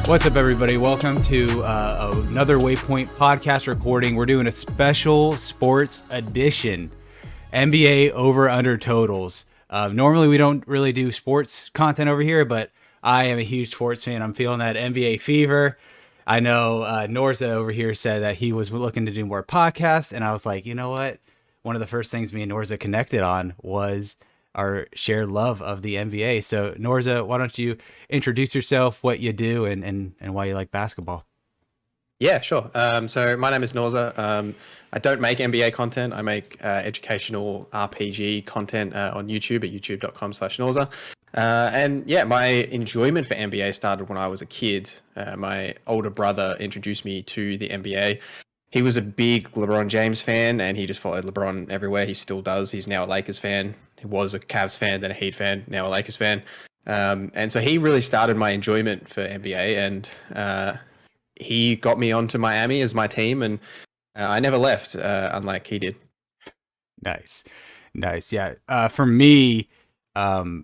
What's up, everybody? Welcome to another Waypoint podcast recording. We're doing a special sports edition, NBA over-under totals. Normally, we don't really do sports content over here, but I am a huge sports fan. I'm feeling that NBA fever. I know NorZZa over here said that he was looking to do more podcasts, and I was like, you know what? One of the first things me and NorZZa connected on was our shared love of the NBA. So NorZZa, why don't you introduce yourself, what you do, and why you like basketball? Yeah, sure. So my name is NorZZa. I don't make NBA content. I make educational RPG content on YouTube at youtube.com/NorZZa. And yeah, my enjoyment for NBA started when I was a kid. My older brother introduced me to the NBA. He was a big LeBron James fan, and he just followed LeBron everywhere. He still does. He's now a Lakers fan. He was a Cavs fan, then a Heat fan, now a Lakers fan. And so he really started my enjoyment for NBA, and he got me onto Miami as my team, and I never left, unlike he did. Nice. Yeah. For me, I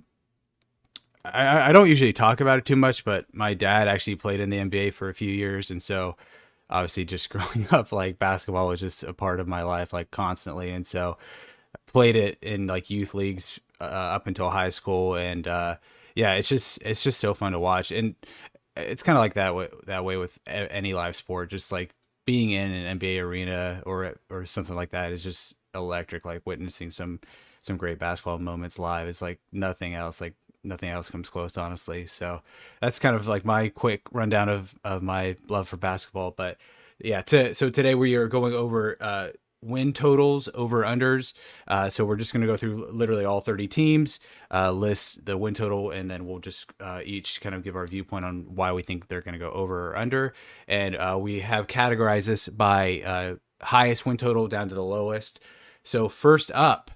don't usually talk about it too much, but my dad actually played in the NBA for a few years, and so obviously just growing up, like basketball was just a part of my life, like constantly, and so I played it in like youth leagues up until high school, and yeah, it's just so fun to watch, and it's kind of like that way with any live sport, just like being in an NBA arena or something like that is just electric. Like witnessing some great basketball moments live is like nothing else. Like nothing else comes close, honestly. So that's kind of like my quick rundown of my love for basketball. But yeah, so today we are going over win totals, over unders. So we're just going to go through literally all 30 teams, list the win total, and then we'll just each kind of give our viewpoint on why we think they're going to go over or under. And we have categorized this by highest win total down to the lowest. So first up,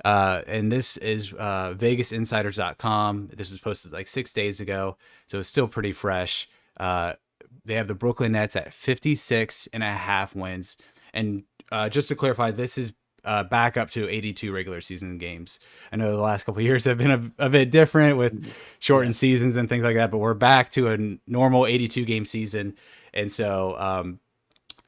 and this is VegasInsiders.com. This was posted like 6 days ago, so it's still pretty fresh. They have the Brooklyn Nets at 56.5 wins. And just to clarify, this is back up to 82 regular season games. I know the last couple of years have been a bit different with shortened seasons and things like that, but we're back to a normal 82 game season. And so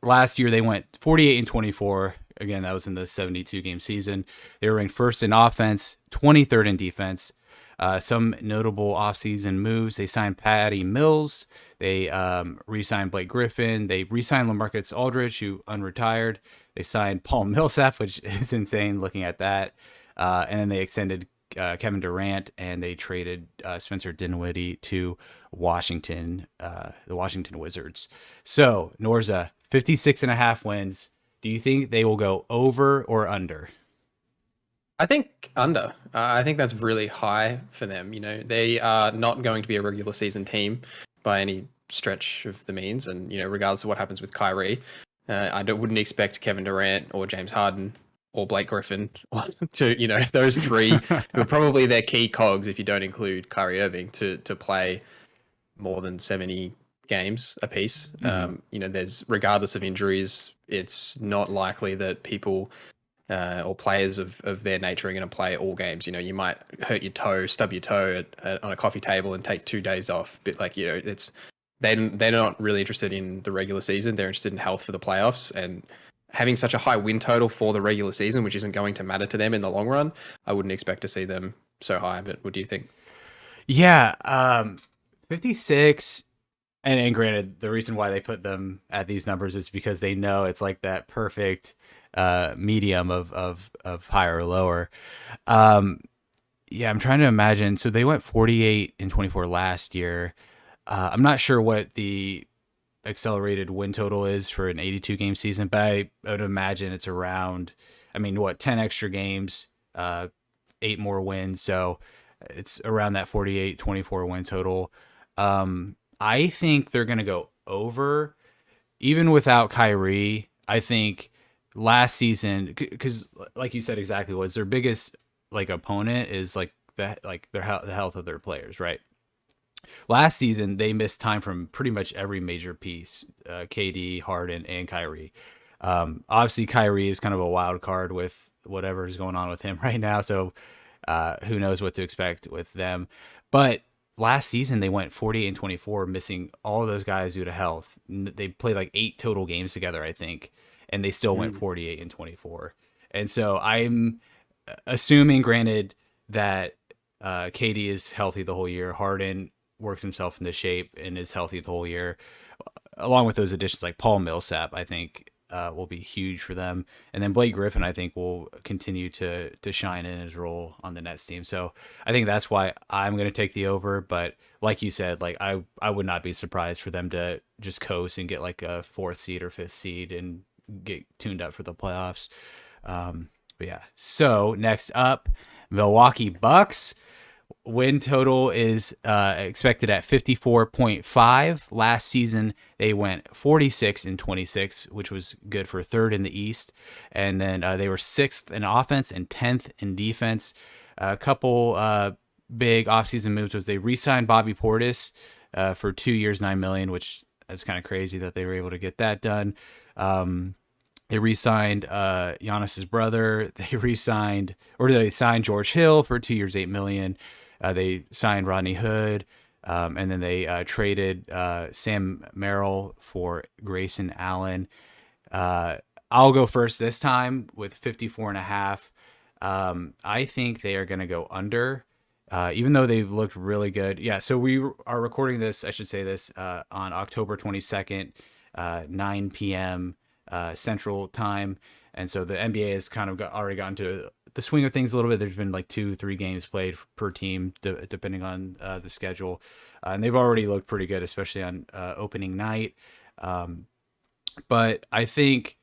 last year they went 48-24. Again, that was in the 72 game season. They were ranked first in offense, 23rd in defense. Some notable offseason moves: they signed Patty Mills, they re-signed Blake Griffin, they re-signed LaMarcus Aldridge, who unretired. They signed Paul Millsap, which is insane looking at that. And then they extended Kevin Durant, and they traded Spencer Dinwiddie to Washington, the Washington Wizards. So, NorZZa, 56.5 wins. Do you think they will go over or under? I think under. I think that's really high for them. You know, they are not going to be a regular season team by any stretch of the means. And, you know, regardless of what happens with Kyrie, wouldn't expect Kevin Durant or James Harden or Blake Griffin to, you know, those three who are probably their key cogs, if you don't include Kyrie Irving, to play more than 70 games apiece. Mm-hmm. You know, there's, regardless of injuries, it's not likely that people or players of their nature are going to play all games. You know, you might hurt your toe, stub your toe on a coffee table and take 2 days off. But like, you know, they're not really interested in the regular season. They're interested in health for the playoffs, and having such a high win total for the regular season, which isn't going to matter to them in the long run, I wouldn't expect to see them so high. But what do you think? Yeah, 56. And granted, the reason why they put them at these numbers is because they know it's like that perfect medium of higher or lower. Yeah, I'm trying to imagine. So they went 48-24 last year. I'm not sure what the accelerated win total is for an 82 game season, but I would imagine it's around, 10 extra games, 8 more wins. So it's around that 48-24 win total. I think they're going to go over, even without Kyrie. I think last season, because like you said exactly, was their biggest like opponent is like the health of their players, right? Last season they missed time from pretty much every major piece, KD, Harden, and Kyrie. Obviously Kyrie is kind of a wild card with whatever is going on with him right now, so who knows what to expect with them. But last season they went 48-24, missing all of those guys due to health. They played like 8 total games together, I think, and they still went Mm. 48-24. And so I'm assuming, granted, that KD is healthy the whole year. Harden works himself into shape and is healthy the whole year, along with those additions like Paul Millsap. I think will be huge for them, and then Blake Griffin I think will continue to shine in his role on the Nets team. So I think that's why I'm going to take the over. But like you said, like I would not be surprised for them to just coast and get like a 4th seed or 5th seed and get tuned up for the playoffs. But yeah, so next up, Milwaukee Bucks. Win total is expected at 54.5. Last season, they went 46-26, which was good for 3rd in the East. And then they were 6th in offense and 10th in defense. A couple big offseason moves was they re-signed Bobby Portis for 2 years, $9 million, which is kind of crazy that they were able to get that done. They re-signed Giannis's brother. They signed George Hill for 2 years, $8 million. They signed Rodney Hood, and then they traded Sam Merrill for Grayson Allen. I'll go first this time with 54.5. I think they are going to go under, even though they've looked really good. Yeah, so we are recording this, I should say this, on October 22nd, 9 p.m. Central Time. And so the NBA has kind of already gotten to the swing of things a little bit. There's been like 2-3 games played per team, depending on the schedule. And they've already looked pretty good, especially on opening night. But I think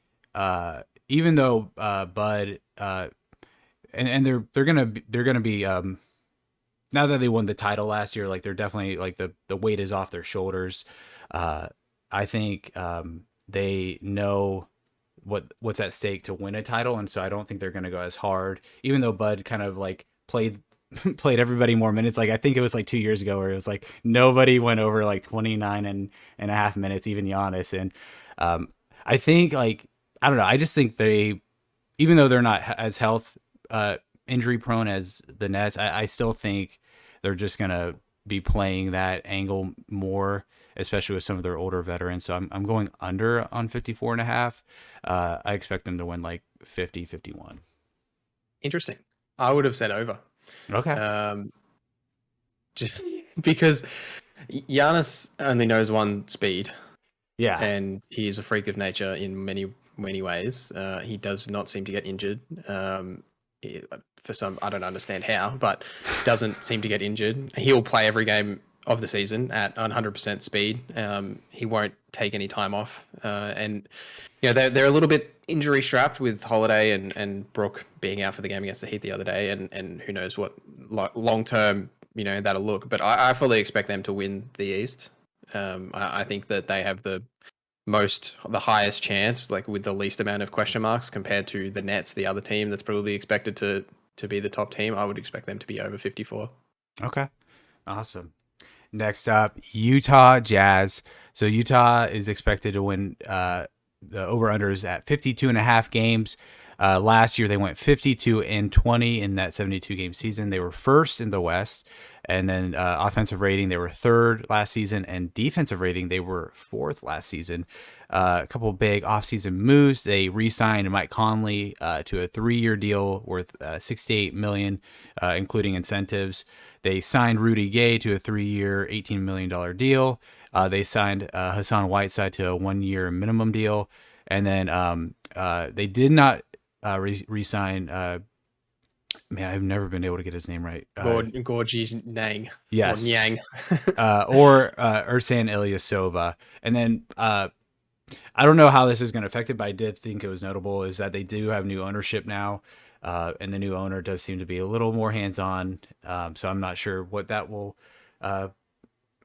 even though Bud and they're gonna be now that they won the title last year, like they're definitely like the weight is off their shoulders. I think they know what's at stake to win a title, and so I don't think they're going to go as hard. Even though Bud kind of like played everybody more minutes. Like I think it was like 2 years ago where it was like nobody went over like 29 and a half minutes, even Giannis. And I think like I don't know. I just think they, even though they're not as health injury prone as the Nets, I still think they're just gonna be playing that angle more, especially with some of their older veterans. So I'm going under on 54.5. I expect them to win like 50-51. Interesting. I would have said over. Okay. Just because Giannis only knows one speed, Yeah. and he is a freak of nature in many ways. He does not seem to get injured. For some, I don't understand how, but doesn't seem to get injured. He'll play every game of the season at 100% speed. He won't take any time off, and they're a little bit injury strapped with Holiday and Brook being out for the game against the Heat the other day, and who knows what long term that'll look. But I fully expect them to win the East. I think that they have the highest chance, like with the least amount of question marks compared to the Nets, the other team that's probably expected to be the top team. I would expect them to be over 54. Okay. Awesome. Next up, Utah Jazz. So Utah is expected to win the over-unders at 52.5 games. Last year, they went 52-20 in that 72-game season. They were first in the West. And then offensive rating, they were third last season. And defensive rating, they were fourth last season. A couple of big offseason moves. They re-signed Mike Conley to a 3-year deal worth $68 million, including incentives. They signed Rudy Gay to a 3-year, $18 million deal. They signed Hassan Whiteside to a 1-year minimum deal. And then they did not re-sign... Man, I've never been able to get his name right. Gorgie Nang. Yes. Or Nyang. Or Ersan Ilyasova. And then I don't know how this is going to affect it, but I did think it was notable is that they do have new ownership now. And the new owner does seem to be a little more hands-on. So I'm not sure what that will, how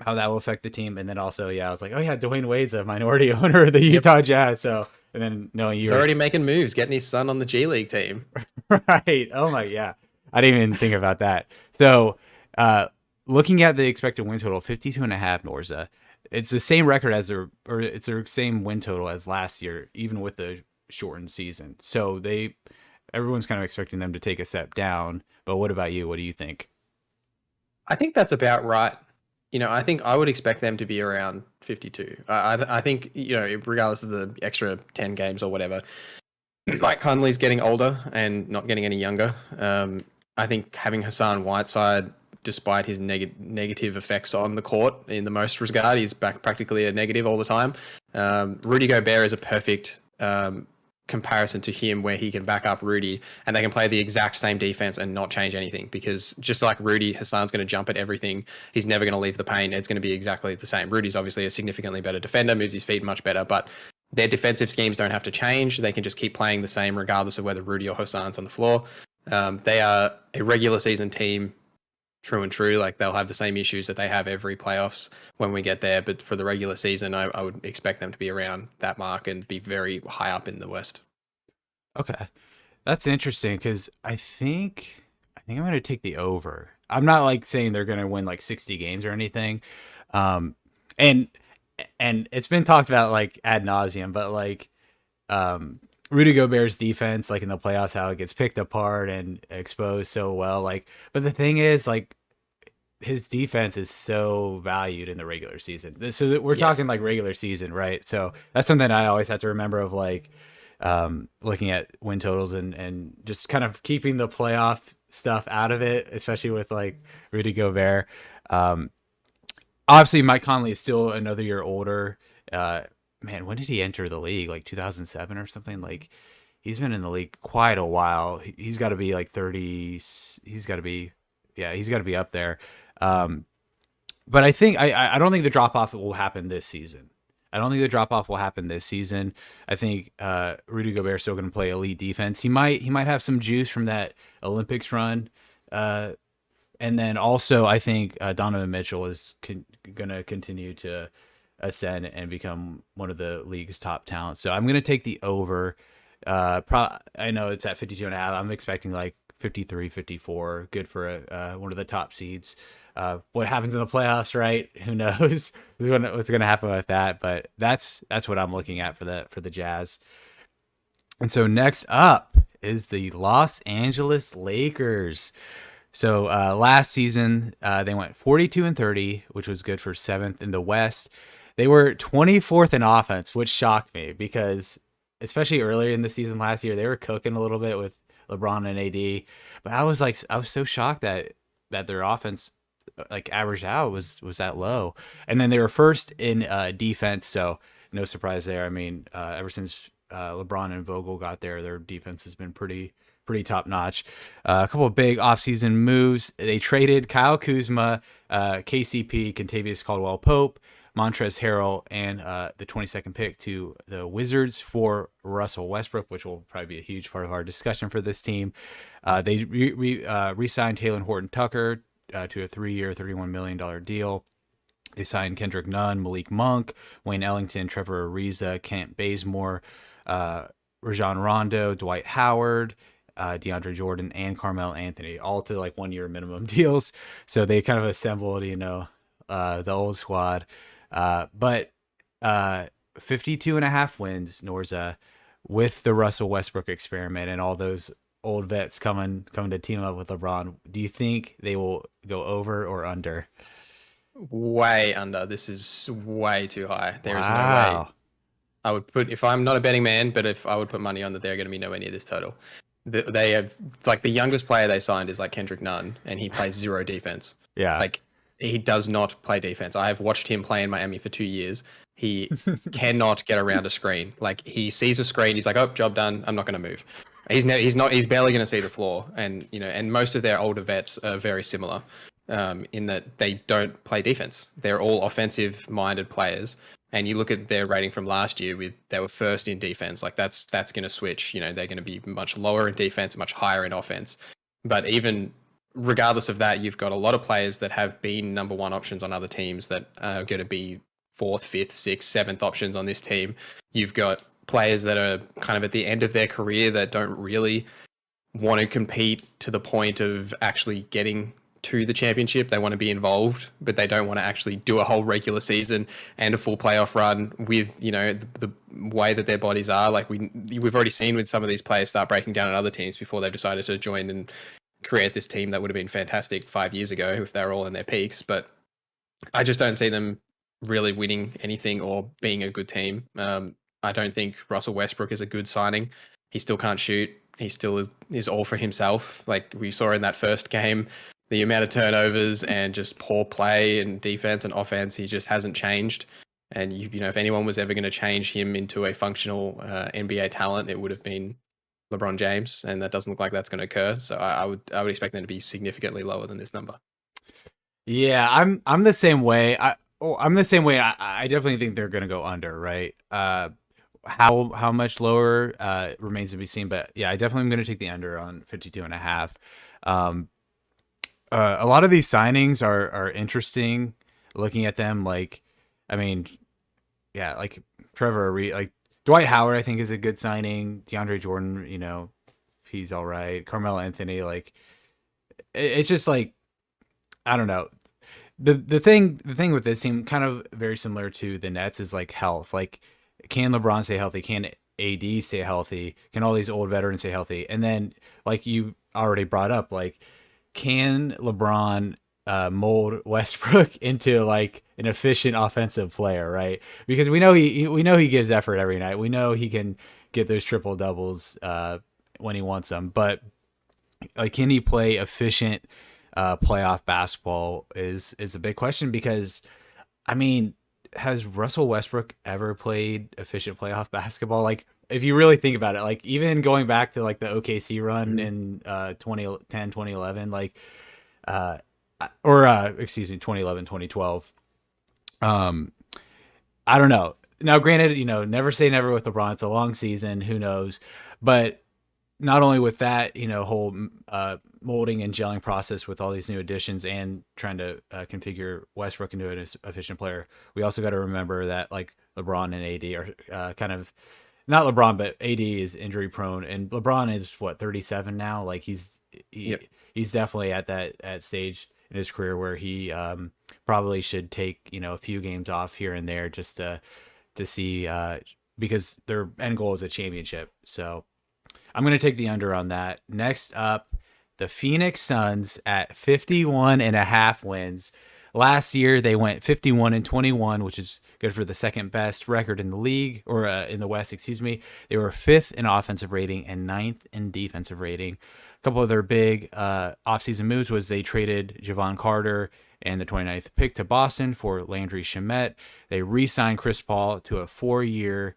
that will affect the team. And then also, I was like, oh yeah, Dwayne Wade's a minority owner of the Utah Jazz. So, and then knowing He's already making moves, getting his son on the G League team. Right. Oh my, yeah. I didn't even think about that. So, looking at the expected win total, 52.5, NorZZa, it's the same record it's their same win total as last year, even with the shortened season. So everyone's kind of expecting them to take a step down. But what about you? What do you think? I think that's about right. I think I would expect them to be around 52. I think, regardless of the extra 10 games or whatever, Mike Conley's getting older and not getting any younger. I think having Hassan Whiteside, despite his negative effects on the court in the most regard, he's back practically a negative all the time. Rudy Gobert is a perfect comparison to him, where he can back up Rudy and they can play the exact same defense and not change anything, because just like Rudy, Hassan's going to jump at everything. He's never going to leave the paint. It's going to be exactly the same. Rudy's obviously a significantly better defender, moves his feet much better, but their defensive schemes don't have to change. They can just keep playing the same regardless of whether Rudy or Hassan's on the floor. They are a regular season team, true and true. Like, they'll have the same issues that they have every playoffs when we get there. But for the regular season, I would expect them to be around that mark and be very high up in the West. Okay, that's interesting because I think I'm going to take the over. I'm not like saying they're going to win like 60 games or anything. And it's been talked about like ad nauseum, but like Rudy Gobert's defense, like in the playoffs, how it gets picked apart and exposed so well. Like, but the thing is, like, his defense is so valued in the regular season. So we're talking like regular season, right? So that's something I always have to remember of, like, looking at win totals and just kind of keeping the playoff stuff out of it, especially with like Rudy Gobert. Obviously, Mike Conley is still another year older. Man, when did he enter the league? Like 2007 or something? Like, he's been in the league quite a while. He's got to be like 30. He's got to be up there. But I think I don't think the drop off will happen this season. I think Rudy Gobert is still going to play elite defense. He might have some juice from that Olympics run. And then also, I think Donovan Mitchell is going to continue to ascend and become one of the league's top talents. So I'm going to take the over. I know it's at 52.5. I'm expecting like 53, 54. Good for one of the top seeds. What happens in the playoffs, right? Who knows what's going to happen with that? But that's what I'm looking at for the Jazz. And so next up is the Los Angeles Lakers. So last season, they went 42-30, which was good for 7th in the West. They were 24th in offense, which shocked me because, especially earlier in the season last year, they were cooking a little bit with LeBron and AD. But I was so shocked that their offense, like, averaged out was that low. And then they were first in defense, so no surprise there. I mean, ever since LeBron and Vogel got there, their defense has been pretty top notch. A couple of big offseason moves. They traded Kyle Kuzma, KCP, Kentavious Caldwell-Pope, Montrezl Harrell, and the 22nd pick to the Wizards for Russell Westbrook, which will probably be a huge part of our discussion for this team. They re-signed Talen Horton-Tucker to a 3-year, $31 million deal. They signed Kendrick Nunn, Malik Monk, Wayne Ellington, Trevor Ariza, Kent Bazemore, Rajon Rondo, Dwight Howard, DeAndre Jordan, and Carmelo Anthony, all to like 1-year minimum deals. So they kind of assembled, the old squad. But 52.5 wins, NorZZa, with the Russell Westbrook experiment and all those old vets coming to team up with LeBron. Do you think they will go over or under? Way under. This is way too high. There is no way. I would put, if I'm not a betting man, but if I would put money on that, they're going to be nowhere near this total. They have, like, the youngest player they signed is like Kendrick Nunn, and he plays zero defense. Yeah. Like, he does not play defense. I have watched him play in Miami for 2 years. He cannot get around a screen. Like, he sees a screen, he's like, oh, job done. I'm not going to move. He's barely going to see the floor. And, and most of their older vets are very similar in that they don't play defense. They're all offensive minded players. And you look at their rating from last year, they were first in defense. Like, that's going to switch. They're going to be much lower in defense, much higher in offense. But even regardless of that, you've got a lot of players that have been number one options on other teams that are going to be 4th, 5th, 6th, 7th options on this team. You've got players that are kind of at the end of their career that don't really want to compete to the point of actually getting to the championship. They want to be involved, but they don't want to actually do a whole regular season and a full playoff run with, the way that their bodies are. Like, we've already seen with some of these players start breaking down at other teams before they've decided to join and create this team that would have been fantastic 5 years ago if they were all in their peaks. But I just don't see them really winning anything or being a good team. I don't think Russell Westbrook is a good signing. He still can't shoot. He still is all for himself. Like we saw in that first game, the amount of turnovers and just poor play and defense and offense, he just hasn't changed. And you know, if anyone was ever going to change him into a functional NBA talent, it would have been LeBron James, and that doesn't look like that's going to occur. So I would expect them to be significantly lower than this number. Yeah, I'm the same way. I'm the same way. I definitely think they're gonna go under, right? How much lower remains to be seen, but yeah, I definitely am gonna take the under on 52 and a half. Um, a lot of these signings are interesting. Looking at them, like, I mean, yeah, like like Dwight Howard, I think is a good signing. DeAndre Jordan, he's all right. Carmelo Anthony, like, it's just like I don't know. The thing with this team, kind of very similar to the Nets, is like health. Like, can LeBron stay healthy? Can AD stay healthy? Can all these old veterans stay healthy? And then, like you already brought up, like, can LeBron mold Westbrook into like an efficient offensive player, right? Because we know he gives effort every night. We know he can get those triple doubles when he wants them, but like, can he play efficient playoff basketball is a big question because, I mean, has Russell Westbrook ever played efficient playoff basketball? Like, if you really think about it, like even going back to like the OKC run in 2010, 2011, like uh or excuse me, 2011, 2012. Um I don't know. Now granted, never say never with LeBron. It's a long season, who knows? But not only with that, whole molding and gelling process with all these new additions and trying to configure Westbrook into an efficient player, we also got to remember that like LeBron and AD are kind of not LeBron, but AD is injury prone, and LeBron is what 37 now. Like Yep. he's definitely at that stage in his career where he probably should take a few games off here and there just to see because their end goal is a championship. So I'm going to take the under on that. Next up, the Phoenix Suns at 51 and a half wins. Last year, they went 51 and 21, which is good for the second best record in the league, or in the West, excuse me. They were fifth in offensive rating and ninth in defensive rating. A couple of their big offseason moves was they traded Javon Carter and the 29th pick to Boston for Landry Shamet. They re-signed Chris Paul to a 4-year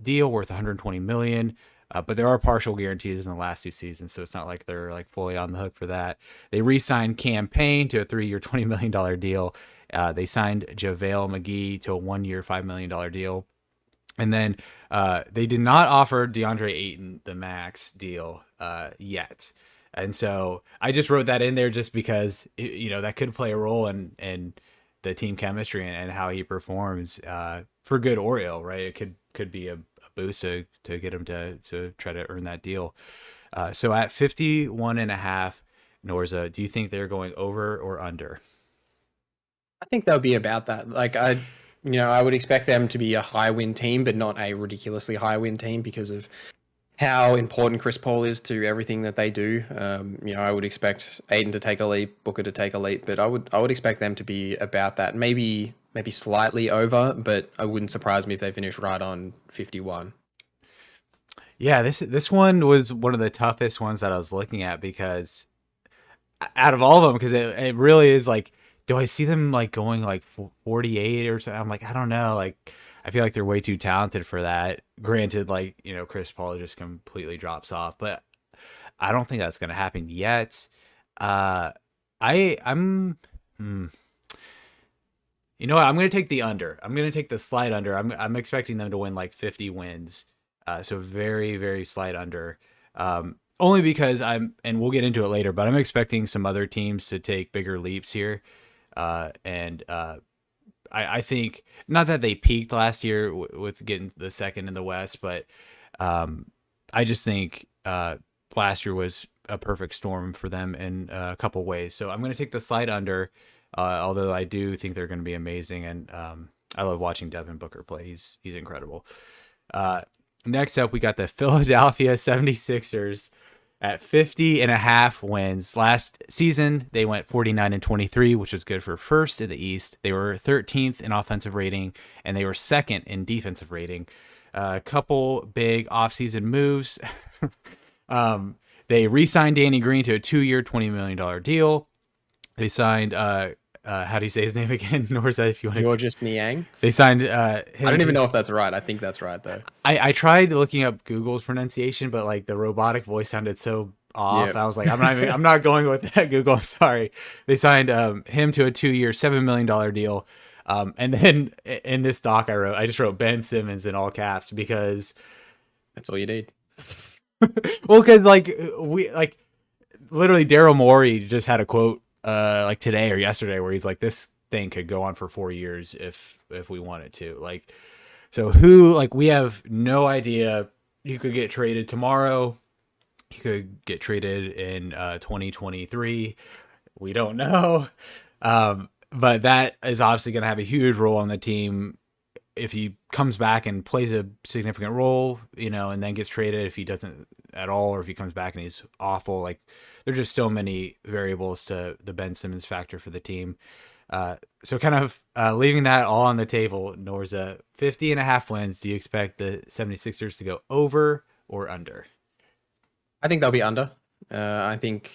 deal worth $120 million. But there are partial guarantees in the last two seasons, so it's not like they're like fully on the hook for that. They re-signed Cam Payne to a 3-year, $20 million deal. They signed JaVale McGee to a 1-year, $5 million deal. And then they did not offer DeAndre Ayton the max deal yet. And so I just wrote that in there just because, that could play a role in the team chemistry and how he performs for good or ill, right? It could be a boost to get him to try to earn that deal. So at 51 and a half, NorZZa, do you think they're going over or under? I think they'll be about that. Like I would expect them to be a high win team, but not a ridiculously high win team because of how important Chris Paul is to everything that they do. I would expect Aiden to take a leap, Booker to take a leap, but I would expect them to be about that. Maybe slightly over, but it wouldn't surprise me if they finish right on 51. Yeah, this one was one of the toughest ones that I was looking at because out of all of them, because it really is like, do I see them like going like 48 or something? I'm like, I don't know. Like, I feel like they're way too talented for that. Granted, like, Chris Paul just completely drops off, but I don't think that's going to happen yet. I'm, you know what? I'm going to take the under. I'm going to take the slight under. I'm expecting them to win like 50 wins. So very, very slight under. Only because and we'll get into it later, but I'm expecting some other teams to take bigger leaps here. I think not that they peaked last year with getting the second in the West, but I just think last year was a perfect storm for them in a couple ways. So I'm going to take the slight under, although I do think they're going to be amazing, and I love watching Devin Booker play. He's incredible. Next up, we got the Philadelphia 76ers at 50.5 wins. Last season, they went 49-23, which was good for first in the East. They were 13th in offensive rating, and they were second in defensive rating. A couple big offseason moves. They re-signed Danny Green to a 2-year, $20 million deal. They signed, how do you say his name again? NorZZa, if you want to. Georges Niang. They signed him. I don't even know if that's right. I think that's right, though. I tried looking up Google's pronunciation, but like the robotic voice sounded so off. Yep. I was like, I'm not going with that, Google. I'm sorry. They signed him to a 2-year, $7 million deal. And then in this doc I just wrote Ben Simmons in all caps because that's all you need. Well, because literally Daryl Morey just had a quote like today or yesterday where he's like, this thing could go on for 4 years if we wanted to. Like, so we have no idea. You could get traded tomorrow. You could get traded in 2023. We don't know. But that is obviously going to have a huge role on the team if he comes back and plays a significant role, and then gets traded. If he doesn't at all, or if he comes back and he's awful, like there's just so many variables to the Ben Simmons factor for the team. So kind of leaving that all on the table, NorZZa, 50.5 wins. Do you expect the 76ers to go over or under? I think they'll be under. I think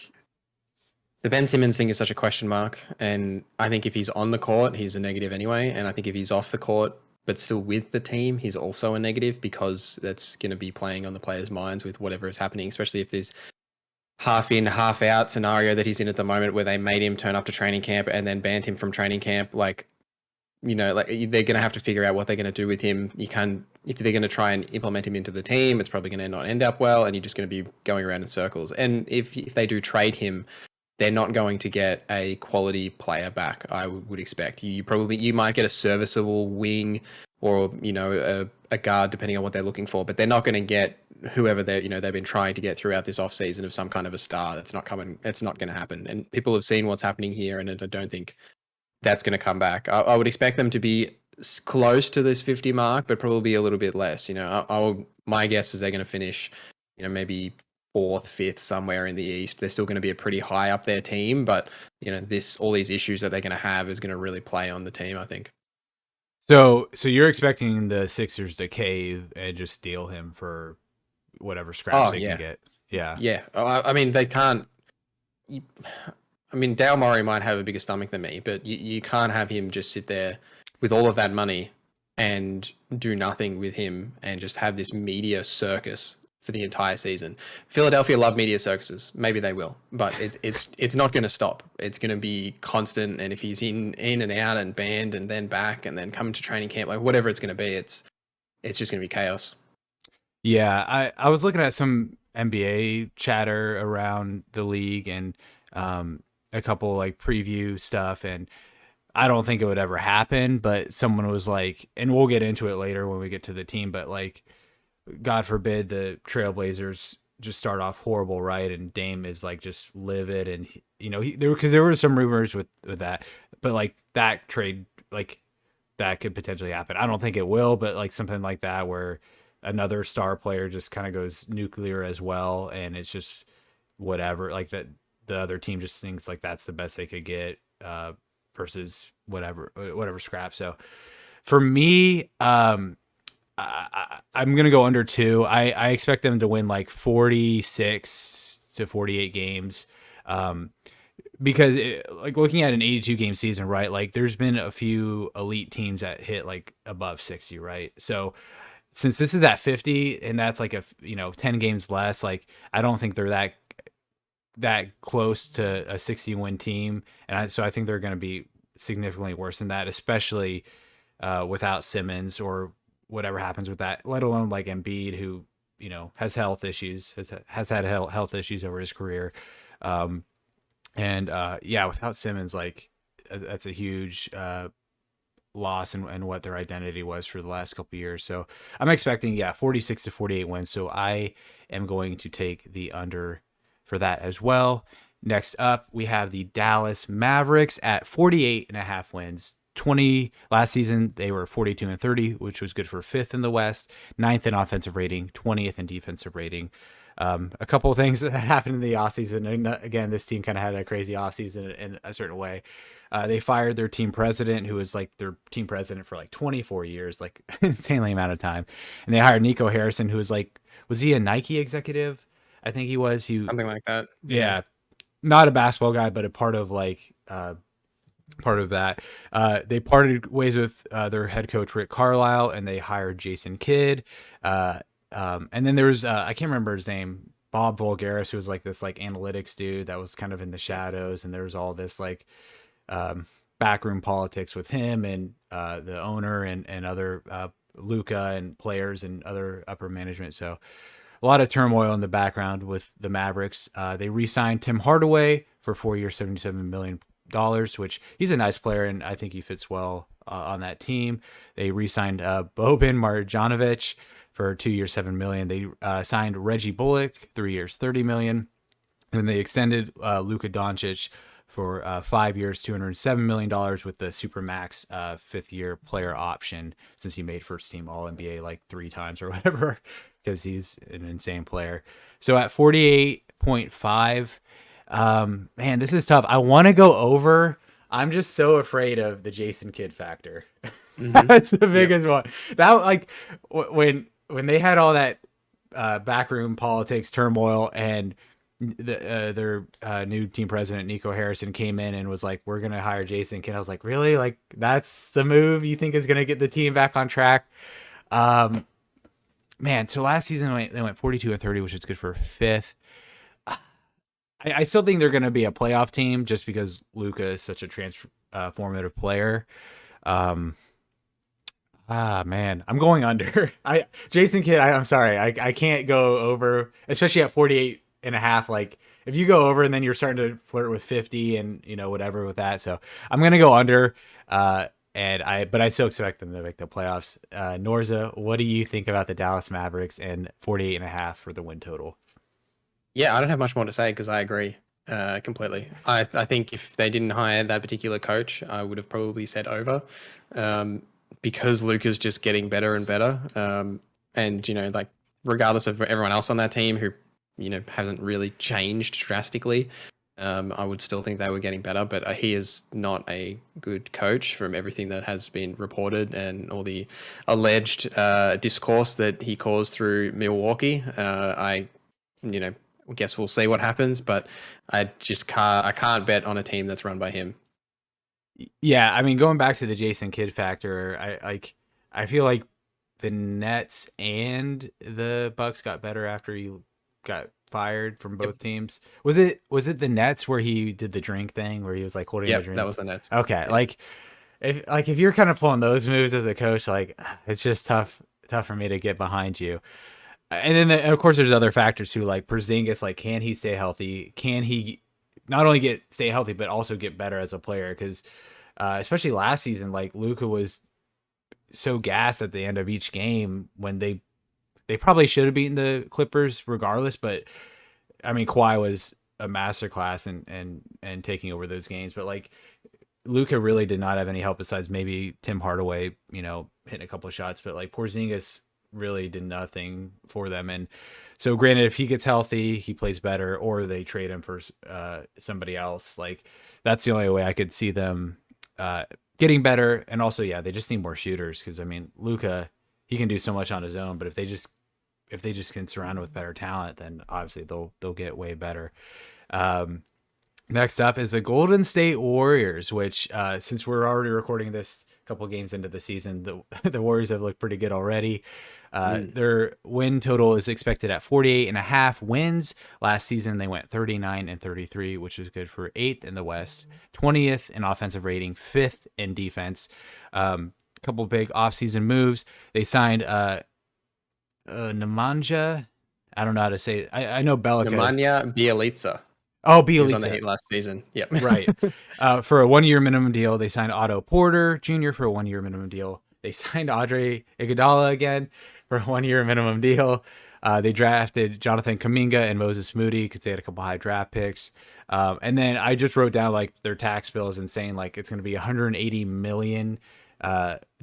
the Ben Simmons thing is such a question mark. And I think if he's on the court, he's a negative anyway. And I think if he's off the court, but still with the team, he's also a negative because that's going to be playing on the players' minds with whatever is happening, especially if there's half in, half out scenario that he's in at the moment where they made him turn up to training camp and then banned him from training camp. Like, they're going to have to figure out what they're going to do with him. If they're going to try and implement him into the team, it's probably going to not end up well, and you're just going to be going around in circles. And if they do trade him, they're not going to get a quality player back, I would expect. You might get a serviceable wing or, a guard, depending on what they're looking for, but they're not going to get whoever they've been trying to get throughout this offseason of some kind of a star. That's not coming. It's not going to happen. And people have seen what's happening here, and I don't think that's going to come back. I would expect them to be close to this 50 mark, but probably a little bit less. My guess is they're going to finish, maybe 4th, 5th, somewhere in the East. They're still going to be a pretty high up their team, but all these issues that they're going to have is going to really play on the team, I think. So you're expecting the Sixers to cave and just steal him for whatever scraps they can get. Yeah. Yeah. I mean, they can't. Dale Morey might have a bigger stomach than me, but you can't have him just sit there with all of that money and do nothing with him and just have this media circus for the entire season. Philadelphia love media circuses. Maybe they will, but it's not going to stop. It's going to be constant. And if he's in and out and banned and then back and then come to training camp, like whatever it's going to be, it's just going to be chaos. Yeah, I was looking at some NBA chatter around the league and a couple like preview stuff, and I don't think it would ever happen, but someone was like, and we'll get into it later when we get to the team, but like, God forbid the Trailblazers just start off horrible, right? And Dame is like just livid, and there were some rumors with that, but like that trade, like that could potentially happen. I don't think it will, but like something like that where another star player just kind of goes nuclear as well, and it's just whatever, like that the other team just thinks like that's the best they could get versus whatever scrap. So for me, I'm gonna go under 2. I expect them to win like 46 to 48 games, because like looking at an 82 game season, right? Like there's been a few elite teams that hit like above 60, right? So since this is at 50 and that's like 10 games less, like I don't think they're that close to a 60 win team, and so I think they're going to be significantly worse than that, especially without Simmons or whatever happens with that, let alone like Embiid, who has health issues, has had health issues over his career, without Simmons, like that's a huge loss and what their identity was for the last couple of years. So I'm expecting 46 to 48 wins. So I am going to take the under for that as well. Next up, we have the Dallas Mavericks at 48.5 wins. Last season they were 42-30, which was good for 5th in the West, 9th in offensive rating, 20th in defensive rating. A couple of things that happened in the offseason. And again, this team kind of had a crazy offseason in a certain way. They fired their team president, who was like their team president for like 24 years, like insanely amount of time. And they hired Nico Harrison, who was like, was he a Nike executive? I think he was. Something like that. Yeah, not a basketball guy, but a part of like part of that. They parted ways with their head coach Rick Carlisle, and they hired Jason Kidd. And then there was I can't remember his name, Bob Voulgaris, who was like this like analytics dude that was kind of in the shadows, and there was all this like backroom politics with him and the owner and other Luka and players and other upper management. So a lot of turmoil in the background with the Mavericks. They re-signed Tim Hardaway for 4 years, $77 million, which he's a nice player, and I think he fits well on that team. They re-signed Boban Marjanovic for 2 years, $7 million. They signed Reggie Bullock, 3 years, $30 million. And then they extended Luka Doncic for 5 years, $207 million with the Supermax fifth-year player option, since he made first-team All-NBA like 3 times or whatever, because he's an insane player. So at 48.5, man, this is tough. I want to go over. I'm just so afraid of the Jason Kidd factor. That's the biggest one. That like when they had all that backroom politics turmoil, and their new team president Nico Harrison came in and was like, "We're gonna hire Jason Kidd." I was like, "Really? Like that's the move you think is gonna get the team back on track?" Man, so last season they went 42-30, which is good for fifth. I still think they're going to be a playoff team just because Luka is such a transformative player. Man, I'm going under. Jason Kidd, I'm sorry. I can't go over, especially at 48.5. Like if you go over and then you're starting to flirt with 50 and whatever with that. So I'm going to go under. But I still expect them to make the playoffs. NorZZa, what do you think about the Dallas Mavericks and 48.5 for the win total? Yeah, I don't have much more to say because I agree completely. I think if they didn't hire that particular coach, I would have probably said over, because Luka's just getting better and better. And like regardless of everyone else on that team who hasn't really changed drastically, I would still think they were getting better. But he is not a good coach from everything that has been reported and all the alleged discourse that he caused through Milwaukee. I guess we'll see what happens, but I can't bet on a team that's run by him. Yeah, I mean, going back to the Jason Kidd factor, I feel like the Nets and the Bucks got better after he got fired from both teams. Was it the Nets where he did the drink thing where he was like holding the drink? That was the Nets. Okay, yeah. If you're kind of pulling those moves as a coach, like it's just tough for me to get behind you. And then, of course, there's other factors too, like Porzingis. Like, can he stay healthy? Can he not only stay healthy, but also get better as a player? Because especially last season, like Luka was so gassed at the end of each game when they probably should have beaten the Clippers regardless. But I mean, Kawhi was a masterclass and taking over those games. But like Luka really did not have any help besides maybe Tim Hardaway, hitting a couple of shots. But like Porzingis really did nothing for them. And so granted, if he gets healthy, he plays better, or they trade him for somebody else. Like that's the only way I could see them getting better. And also, yeah, they just need more shooters. Cause I mean, Luka, he can do so much on his own, but if they just can surround him with better talent, then obviously they'll get way better. Next up is the Golden State Warriors, which since we're already recording this a couple games into the season, the Warriors have looked pretty good already. Their win total is expected at 48.5 wins. Last season, they went 39-33, which is good for 8th in the West, 20th in offensive rating, 5th in defense. Couple big offseason moves. They signed Nemanja. I don't know how to say it. I know Belica. Nemanja Bjelica. Oh, He was on the Bjelica. Heat last season. Yep. Right. For a 1-year minimum deal, they signed Otto Porter Jr. for a 1-year minimum deal. They signed Andre Iguodala again for a 1-year minimum deal. They drafted Jonathan Kuminga and Moses Moody because they had a couple high draft picks. And then I just wrote down like their tax bill is insane. Like it's going to be $180 million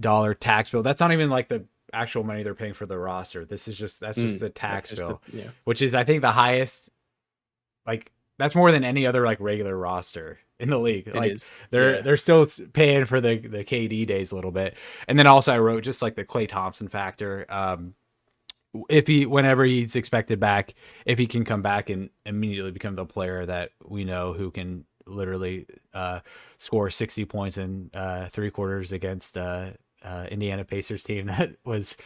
dollar tax bill. That's not even like the actual money they're paying for the roster. That's just the tax bill, yeah. which is I think the highest. Like that's more than any other like regular roster in the league. It Like is. they're still paying for the KD days a little bit. And then also I wrote just like the Klay Thompson factor. If whenever he's expected back, if he can come back and immediately become the player that we know who can literally score 60 points in 3/4 against Indiana Pacers team that was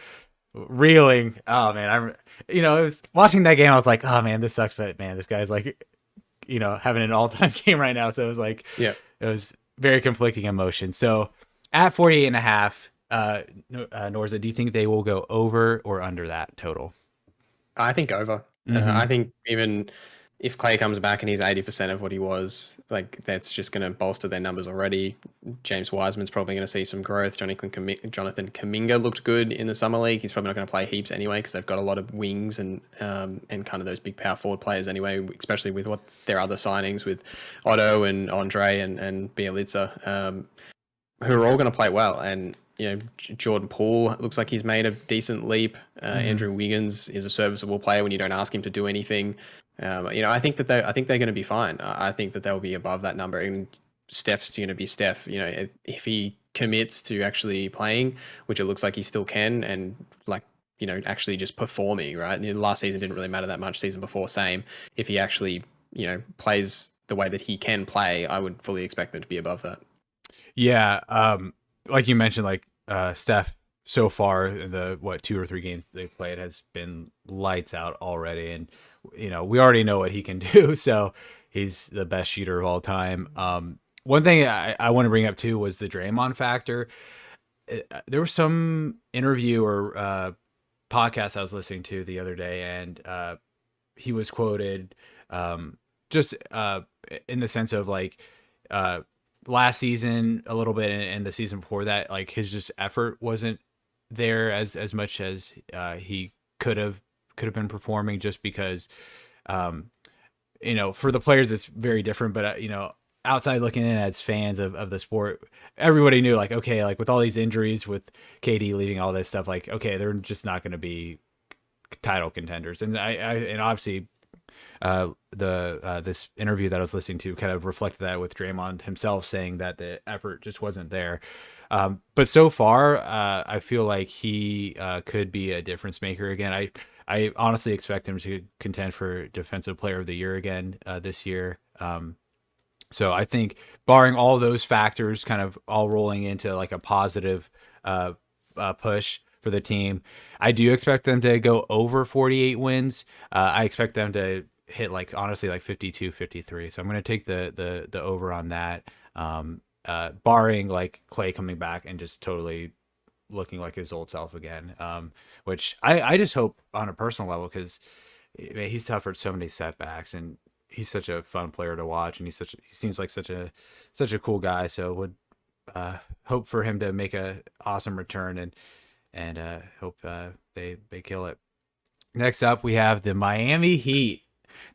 reeling. Oh man, it was watching that game. I was like, oh man, this sucks, but man, this guy's like, having an all-time game right now. So it was like, Yeah. it was very conflicting emotions. So at 48.5, NorZZa, do you think they will go over or under that total? I think over. I think even if Clay comes back and he's 80% of what he was, like that's just going to bolster their numbers already. James Wiseman's probably going to see some growth. Jonathan Kuminga looked good in the summer league. He's probably not going to play heaps anyway because they've got a lot of wings and kind of those big power forward players anyway, especially with what their other signings with Otto and Andre and Bielitsa, who are all going to play well. And Jordan Poole looks like he's made a decent leap. Andrew Wiggins is a serviceable player when you don't ask him to do anything. I think that they're going to be fine. I think that they'll be above that number. And Steph's going to be Steph. If he commits to actually playing, which it looks like he still can, and actually just performing. Right, last season didn't really matter that much. Season before, same. If he actually plays the way that he can play, I would fully expect them to be above that. Yeah, like you mentioned, like Steph so far in the 2 or 3 games they've played has been lights out already, and we already know what he can do. So he's the best shooter of all time. One thing I want to bring up too was the Draymond factor. There was some interview or podcast I was listening to the other day, and he was quoted just in the sense of like last season a little bit and the season before that, like his just effort wasn't there as much as he could have been performing, just because for the players it's very different, but outside looking in as fans of the sport, everybody knew like, okay, like with all these injuries, with KD leaving, all this stuff, like, okay, they're just not going to be title contenders. And and obviously this interview that I was listening to kind of reflected that, with Draymond himself saying that the effort just wasn't there. But so far, I feel like he could be a difference maker again. I honestly expect him to contend for Defensive Player of the Year again this year. So I think, barring all those factors kind of all rolling into like a positive push for the team, I do expect them to go over 48 wins. I expect them to hit honestly 52, 53. So I'm going to take the over on that. Barring like Clay coming back and just totally looking like his old self again. Which I just hope on a personal level, because he's suffered so many setbacks, and he's such a fun player to watch, and he seems like such a cool guy. So would hope for him to make a awesome return, and hope they kill it. Next up, we have the Miami Heat,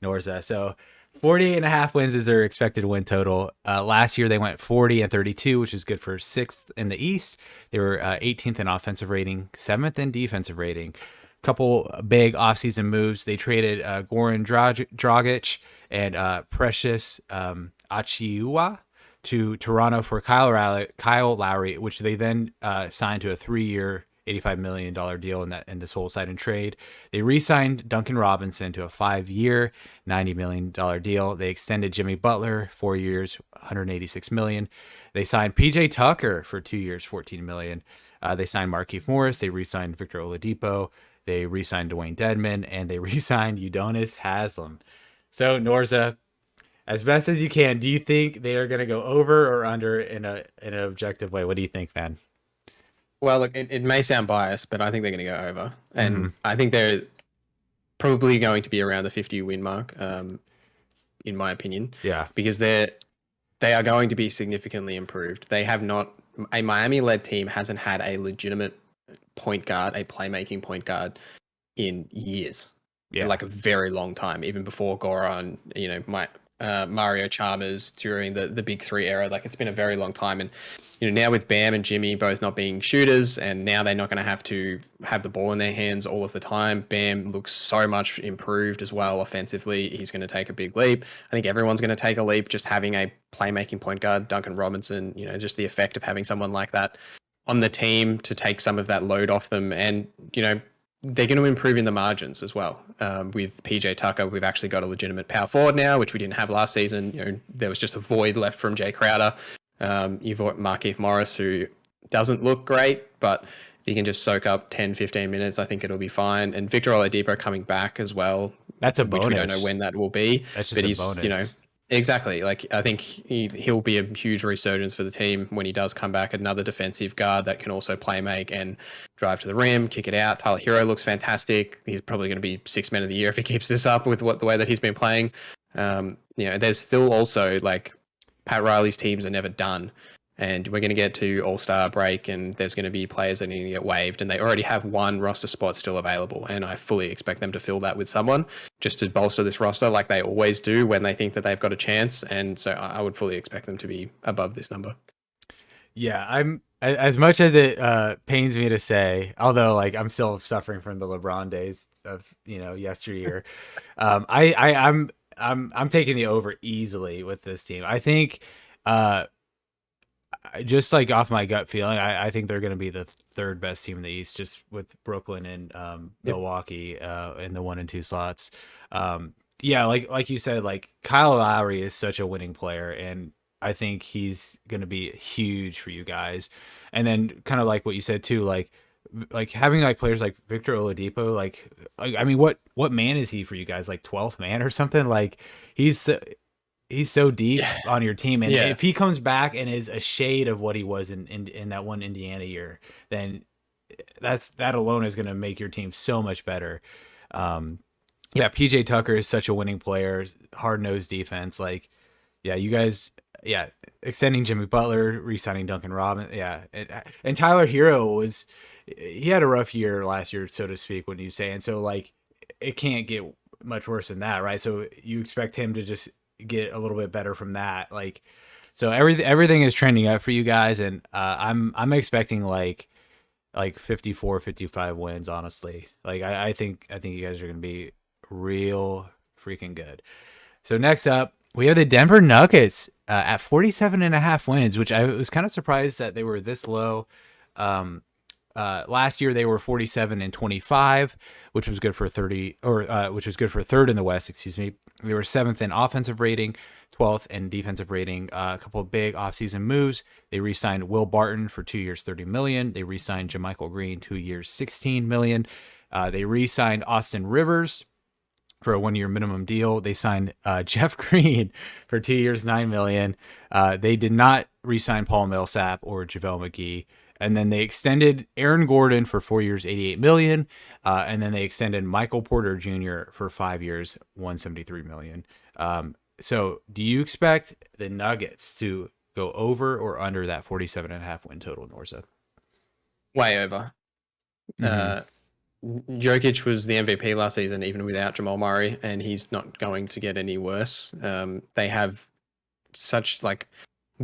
NorZZa. So 48.5 wins is their expected win total. Last year they went 40-32, which is good for 6th in the East. They were 18th in offensive rating, 7th in defensive rating. Couple big offseason moves. They traded Goran Dragic and Precious Achiuwa to Toronto for Kyle Lowry, which they then signed to a 3-year, $85 million deal in this whole sign and trade. They re-signed Duncan Robinson to a 5-year, $90 million deal. They extended Jimmy Butler 4 years, $186 million. They signed PJ Tucker for 2 years, $14 million. They signed Markieff Morris. They re-signed Victor Oladipo. They re-signed Dwayne Dedmon, and they re-signed Udonis Haslem. So NorZZa, as best as you can, do you think they are going to go over or under in an objective way? What do you think, man? Well, look, it may sound biased, but I think they're going to go over. And I think they're probably going to be around the 50-win mark, in my opinion. Yeah. Because they are going to be significantly improved. They have not... A Miami-led team hasn't had a legitimate point guard, a playmaking point guard, in years. Yeah. Like a very long time, even before Goran, Mario Chalmers during the big three era. Like it's been a very long time, and now with Bam and Jimmy both not being shooters, and now they're not going to have the ball in their hands all of the time. Bam looks so much improved as well offensively. He's going to take a big leap. I think everyone's going to take a leap just having a playmaking point guard, Duncan Robinson. Just the effect of having someone like that on the team to take some of that load off them, and they're going to improve in the margins as well. With PJ Tucker, we've actually got a legitimate power forward now, which we didn't have last season. There was just a void left from Jay Crowder. You've got Markieff Morris, who doesn't look great, but if he can just soak up 10, 15 minutes, I think it'll be fine. And Victor Oladipo coming back as well. That's a bonus. Which we don't know when that will be. That's just a bonus. Exactly. Like I think he'll be a huge resurgence for the team when he does come back. Another defensive guard that can also play make and drive to the rim, kick it out. Tyler Hero looks fantastic. He's probably going to be sixth man of the year if he keeps this up with the way that he's been playing. There's still also like Pat Riley's teams are never done. And we're going to get to All-Star break, and there's going to be players that need to get waived, and they already have one roster spot still available, and I fully expect them to fill that with someone just to bolster this roster like they always do when they think that they've got a chance, and so I would fully expect them to be above this number. Yeah, I'm as much as it pains me to say, although like I'm still suffering from the LeBron days of yesteryear. I'm taking the over easily with this team. I think. Just like off my gut feeling, I think they're going to be the third best team in the East, just with Brooklyn and Milwaukee in the 1 and 2 slots. Like you said, like Kyle Lowry is such a winning player, and I think he's going to be huge for you guys. And then kind of like what you said too, like having like players like Victor Oladipo, like I mean, what man is he for you guys? Like 12th man or something? Like he's so deep on your team, and if he comes back and is a shade of what he was in that one Indiana year, then that alone is going to make your team so much better. PJ Tucker is such a winning player, hard-nosed defense. Like, you guys, extending Jimmy Butler, re-signing Duncan Robinson, and Tyler Hero he had a rough year last year, so to speak, when you say, and so like it can't get much worse than that, right? So you expect him to just get a little bit better from that, like, so everything is trending up for you guys, and I'm expecting like 54, 55 wins, honestly. Like I think you guys are gonna be real freaking good. So next up, we have the Denver Nuggets at 47.5 wins, which I was kind of surprised that they were this low. Last year they were 47-25, which was good for 30, which was good for third in the West. Excuse me. They were 7th in offensive rating, 12th in defensive rating. A couple of big offseason moves. They re-signed Will Barton for 2 years, $30 million. They re-signed JaMychal Green, 2 years, $16 million. They re-signed Austin Rivers for a 1-year minimum deal. They signed Jeff Green for 2 years, $9 million. They did not re-sign Paul Millsap or JaVale McGee. And then they extended Aaron Gordon for 4 years, $88 million. And then they extended Michael Porter Jr. for 5 years, $173 million. So do you expect the Nuggets to go over or under that 47.5 win total, NorZZa? Way over. Jokic was the MVP last season, even without Jamal Murray, and he's not going to get any worse. They have such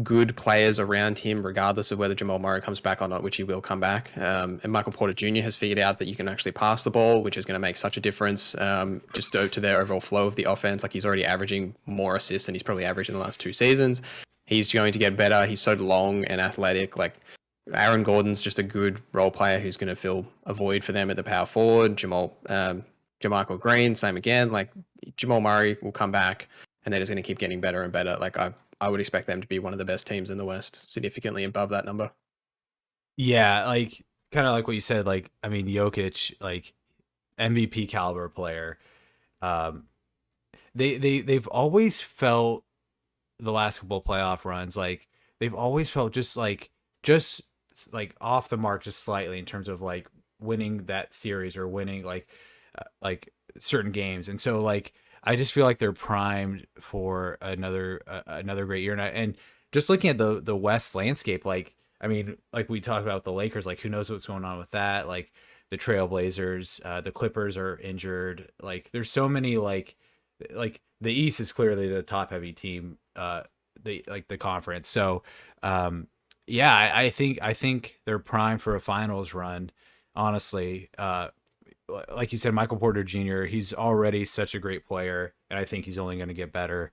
good players around him, regardless of whether Jamal Murray comes back or not, which he will come back. And Michael Porter Jr. has figured out that you can actually pass the ball, which is going to make such a difference just to their overall flow of the offense. Like, he's already averaging more assists than he's probably averaged in the last 2 seasons. He's going to get better. He's so long and athletic. Like, Aaron Gordon's just a good role player who's going to fill a void for them at the power forward. JaMychal Green, same again. Like, Jamal Murray will come back, and they're just going to keep getting better and better. Like, I would expect them to be one of the best teams in the West, significantly above that number. Yeah, like kind of like what you said. Like, I mean, Jokic, like MVP caliber player. They've always felt the last couple of playoff runs, like they've always felt just off the mark, just slightly in terms of like winning that series or winning like certain games, and so like. I just feel like they're primed for another great year. And just looking at the West landscape, like, I mean, like we talked about the Lakers, like who knows what's going on with that? Like the Trailblazers, the Clippers are injured. Like there's so many like the East is clearly the top heavy team, the conference. So, yeah, I think they're primed for a finals run. Honestly, like you said, Michael Porter Jr. He's already such a great player, and I think he's only going to get better.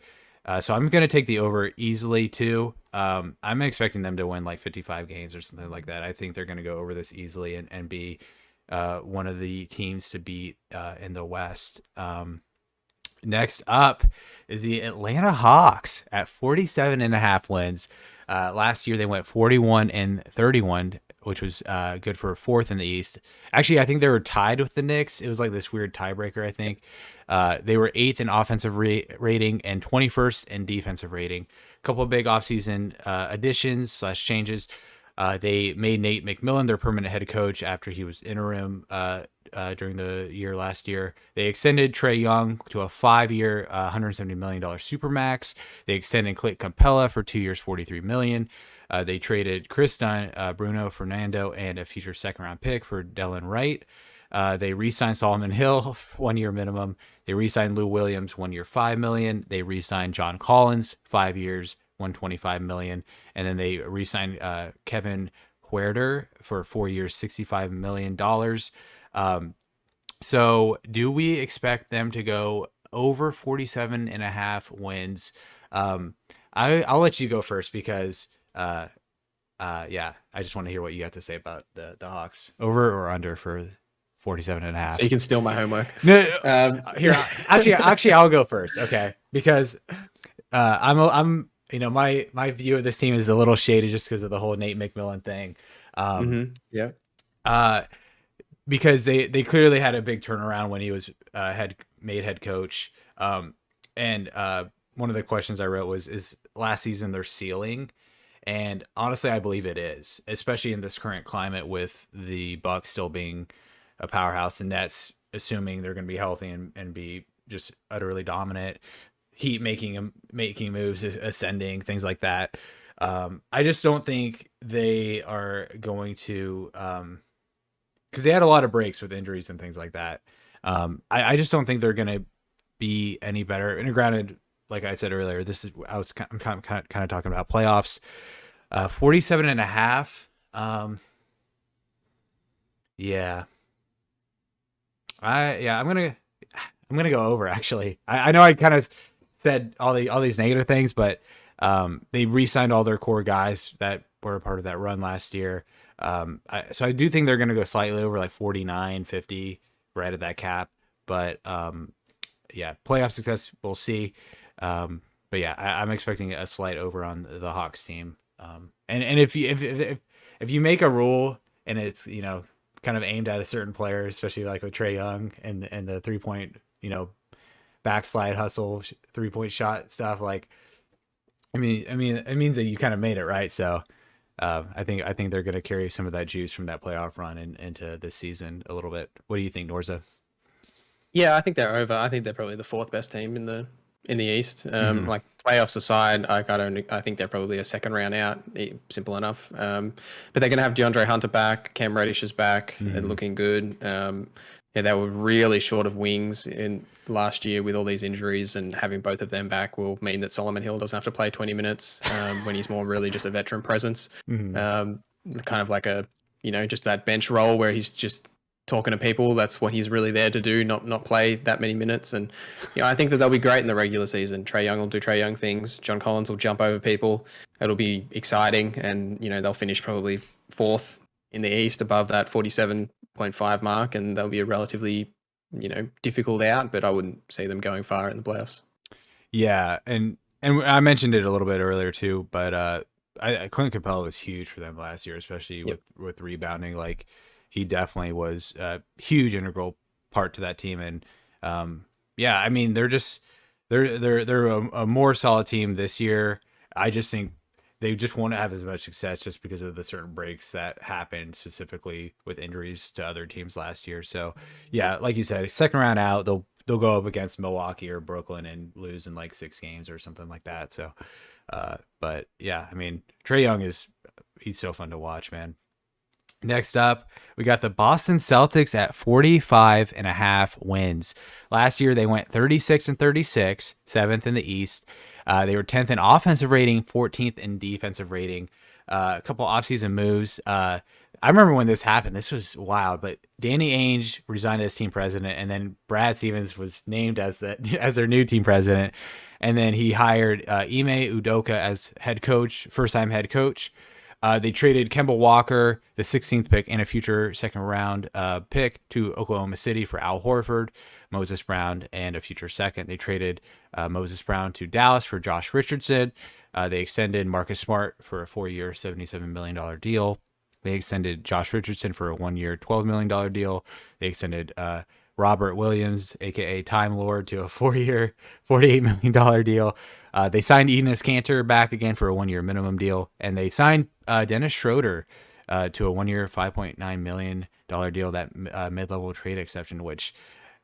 So I'm going to take the over easily too. I'm expecting them to win like 55 games or something like that. I think they're going to go over this easily and be one of the teams to beat in the West. Next up is the Atlanta Hawks at 47.5 wins. Last year they went 41-31, which was good for fourth in the East. Actually, I think they were tied with the Knicks. It was like this weird tiebreaker, I think. They were 8th in offensive rating and 21st in defensive rating. A couple of big offseason additions / changes. They made Nate McMillan their permanent head coach after he was interim during the year last year. They extended Trae Young to a 5-year, $170 million supermax. They extended Clint Capella for 2 years, $43 million. They traded Chris Dunn, Bruno Fernando, and a future second-round pick for Delon Wright. They re-signed Solomon Hill, 1 year minimum. They re-signed Lou Williams, 1 year, $5 million. They re-signed John Collins, 5 years, $125 million. And then they re-signed Kevin Huerter for 4 years, $65 million. So do we expect them to go over 47.5 wins? I'll let you go first because yeah, I just want to hear what you have to say about the Hawks. Over or under for 47.5? So you can steal my homework. No, here, actually, I'll go first, okay? Because I'm my view of this team is a little shaded just because of the whole Nate McMillan thing. Yeah. Because they clearly had a big turnaround when he was made head coach. And one of the questions I wrote was, is last season their ceiling? And honestly, I believe it is, especially in this current climate with the Bucks still being a powerhouse and Nets assuming they're going to be healthy and be just utterly dominant. Heat making moves, ascending, things like that. I just don't think they are going to, because they had a lot of breaks with injuries and things like that. I just don't think they're going to be any better. And granted, like I said earlier, I'm kind of talking about playoffs. 47.5. Yeah. I'm gonna go over actually. I know I kind of said all these negative things, but they re-signed all their core guys that were a part of that run last year. So I do think they're gonna go slightly over, like 49, 50, right at that cap. But yeah, playoff success we'll see. But yeah, I'm expecting a slight over on the Hawks team. And if you make a rule and it's kind of aimed at a certain player, especially like with Trae Young and the 3-point backslide hustle 3-point shot stuff, like I mean it means that you kind of made it, right? So I think they're going to carry some of that juice from that playoff run into this season a little bit. What do you think, NorZZa? Yeah, I think they're over. I think they're probably the fourth best team in the East. Like playoffs aside, I think they're probably a second round out. Simple enough. But they're going to have DeAndre Hunter back. Cam Reddish is back. They're looking good. Yeah, they were really short of wings in last year with all these injuries, and having both of them back will mean that Solomon Hill doesn't have to play 20 minutes when he's more really just a veteran presence. Kind of like just that bench role where he's just talking to people. That's what he's really there to do, not play that many minutes. And I think that they'll be great in the regular season. Trae Young will do Trae Young things. John Collins will jump over people. It'll be exciting, and they'll finish probably fourth in the East above that 47.5 mark, and they'll be a relatively difficult out, but I wouldn't see them going far in the playoffs. Yeah, and I mentioned it a little bit earlier too, but Clint Capella was huge for them last year, especially with rebounding. Like, he definitely was a huge integral part to that team. And yeah, I mean, they're a more solid team this year. I just think they just won't have as much success just because of the certain breaks that happened specifically with injuries to other teams last year. So yeah, like you said, second round out, they'll go up against Milwaukee or Brooklyn and lose in like 6 games or something like that. So but yeah, I mean, Trae Young he's so fun to watch, man. Next up, we got the Boston Celtics at 45.5 wins. Last year, they went 36-36, seventh in the East. They were 10th in offensive rating, 14th in defensive rating. A couple offseason moves. I remember when this happened. This was wild, but Danny Ainge resigned as team president, and then Brad Stevens was named as their new team president. And then he hired Ime Udoka as head coach, first-time head coach. They traded Kemba Walker, the 16th pick, and a future second-round pick to Oklahoma City for Al Horford, Moses Brown, and a future second. They traded Moses Brown to Dallas for Josh Richardson. They extended Marcus Smart for a 4-year, $77 million deal. They extended Josh Richardson for a 1-year, $12 million deal. They extended Robert Williams, a.k.a. Time Lord, to a 4-year, $48 million deal. They signed Enes Kanter back again for a 1-year minimum deal. And they signed Dennis Schroeder to a 1-year, $5.9 million deal, that mid-level trade exception, which,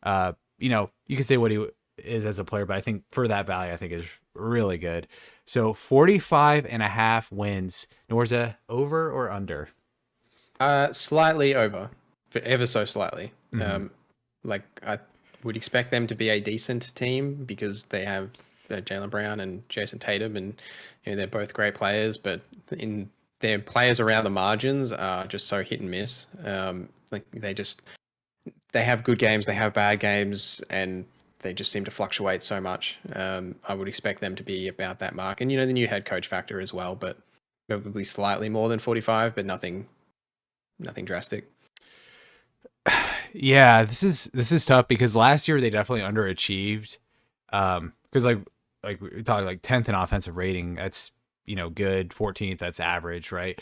you could say what he is as a player, but I think for that value, I think is really good. So 45.5 wins. NorZZa, over or under? Slightly over, ever so slightly. I would expect them to be a decent team because they have Jaylen Brown and Jason Tatum, and they're both great players. But their players around the margins are just so hit and miss. They have good games, they have bad games, and they just seem to fluctuate so much. I would expect them to be about that mark, and the new head coach factor as well, but probably slightly more than 45, but nothing drastic. Yeah, this is tough because last year they definitely underachieved. Because like we talked, like 10th in offensive rating, that's good. 14th, that's average, right?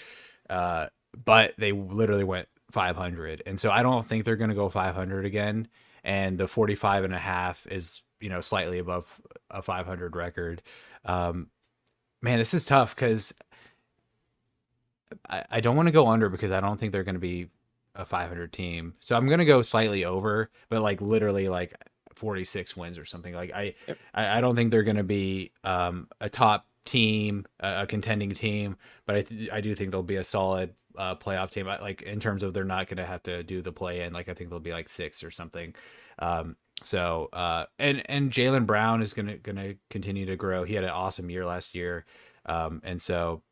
But they literally went 500, and so I don't think they're going to go 500 again. And the 45.5 is slightly above a 500 record. Man, this is tough because I don't want to go under because I don't think they're going to be a 500 team. So I'm going to go slightly over, but like literally like 46 wins or something. Like I don't think they're going to be a top team, a contending team, but I do think they'll be a solid playoff team. Like in terms of they're not going to have to do the play in. Like I think they'll be like 6 or something. And Jaylen Brown is going to continue to grow. He had an awesome year last year. The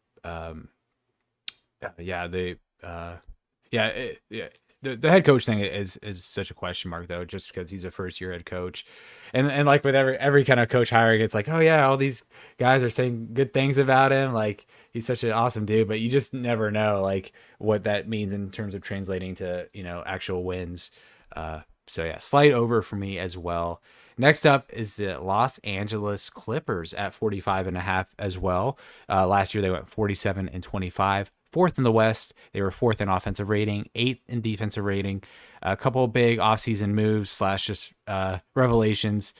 head coach thing is such a question mark though, just because he's a first year head coach, and like with every kind of coach hiring, it's like, oh yeah, all these guys are saying good things about him, like he's such an awesome dude, but you just never know like what that means in terms of translating to actual wins. So yeah, slight over for me as well. Next up is the Los Angeles Clippers at 45.5 as well. Last year they went 47-25. 4th in the West. They were 4th in offensive rating, 8th in defensive rating. A couple of big offseason moves / just revelations.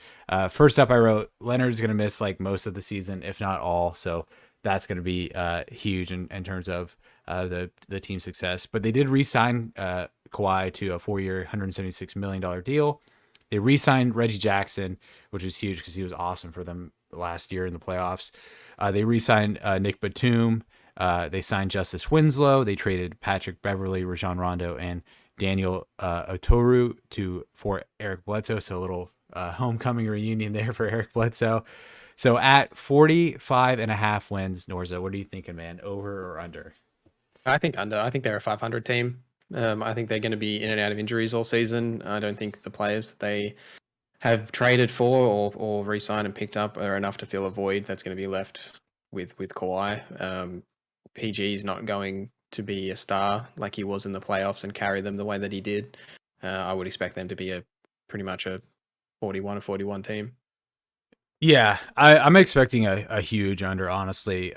First up, I wrote Leonard's going to miss like most of the season, if not all. So that's going to be huge in terms of the team success. But they did re-sign Kawhi to a 4-year, $176 million deal. They re-signed Reggie Jackson, which is huge because he was awesome for them last year in the playoffs. They re-signed Nick Batum. They signed Justice Winslow. They traded Patrick Beverley, Rajon Rondo, and Daniel Otoru for Eric Bledsoe. So a little homecoming reunion there for Eric Bledsoe. So at 45.5 wins, NorZZa, what are you thinking, man? Over or under? I think under. I think they're a 500 team. I think they're going to be in and out of injuries all season. I don't think the players that they have traded for or re-signed and picked up are enough to fill a void that's going to be left with Kawhi. PG is not going to be a star like he was in the playoffs and carry them the way that he did. I would expect them to be pretty much a 41 or 41 team. Yeah, I'm expecting a huge under, honestly.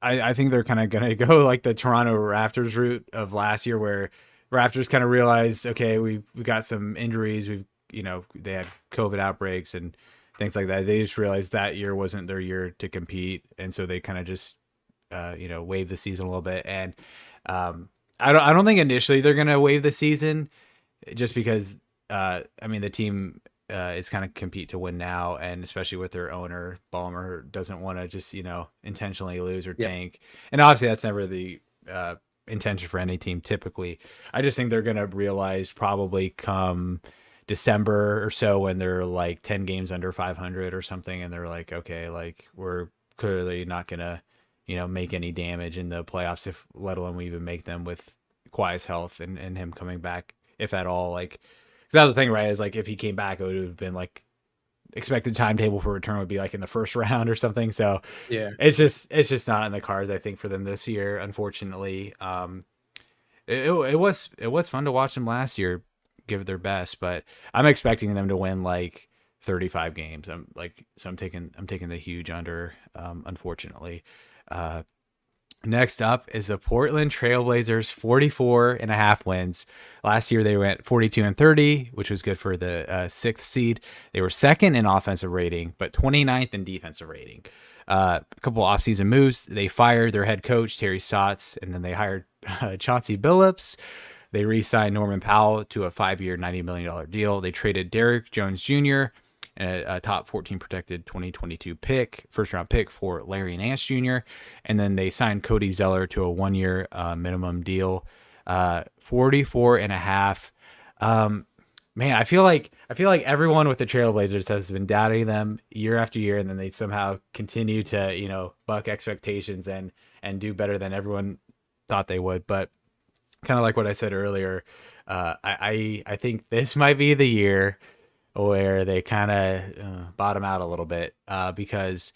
I think they're kind of going to go like the Toronto Raptors route of last year, where Raptors kind of realized, okay, we've got some injuries. They had COVID outbreaks and things like that. They just realized that year wasn't their year to compete. And so they kind of just, wave the season a little bit. And I don't think initially they're going to waive the season just because, the team is kind of compete to win now, and especially with their owner, Ballmer doesn't want to just intentionally lose or tank. And obviously that's never the intention for any team typically. I just think they're going to realize probably come December or so when they're like 10 games under 500 or something, and they're like, okay, like we're clearly not going to, make any damage in the playoffs, if let alone we even make them with Kawhi's health and him coming back, if at all. Like, because that's the thing, right? Is like if he came back, it would have been like expected timetable for return would be like in the first round or something. So Yeah. it's just not in the cards, I think, for them this year, unfortunately. It was fun to watch them last year give it their best, but I'm expecting them to win like 35 games. I'm taking the huge under, unfortunately. Next up is the Portland Trailblazers, 44.5 wins. Last year they went 42-30, which was good for the sixth seed. They were second in offensive rating, but 29th in defensive rating. A couple offseason moves. They fired their head coach, Terry Stotts, and then they hired Chauncey Billups. They re-signed Norman Powell to a 5-year, $90 million deal. They traded Derrick Jones Jr., a top 14 protected 2022 first-round pick for Larry Nance Jr., and then they signed Cody Zeller to a 1-year minimum deal. 44.5. Man, I feel like everyone with the Trailblazers has been doubting them year after year, and then they somehow continue to buck expectations and do better than everyone thought they would. But kind of like what I said earlier, I think this might be the year where they kind of bottom out a little bit, because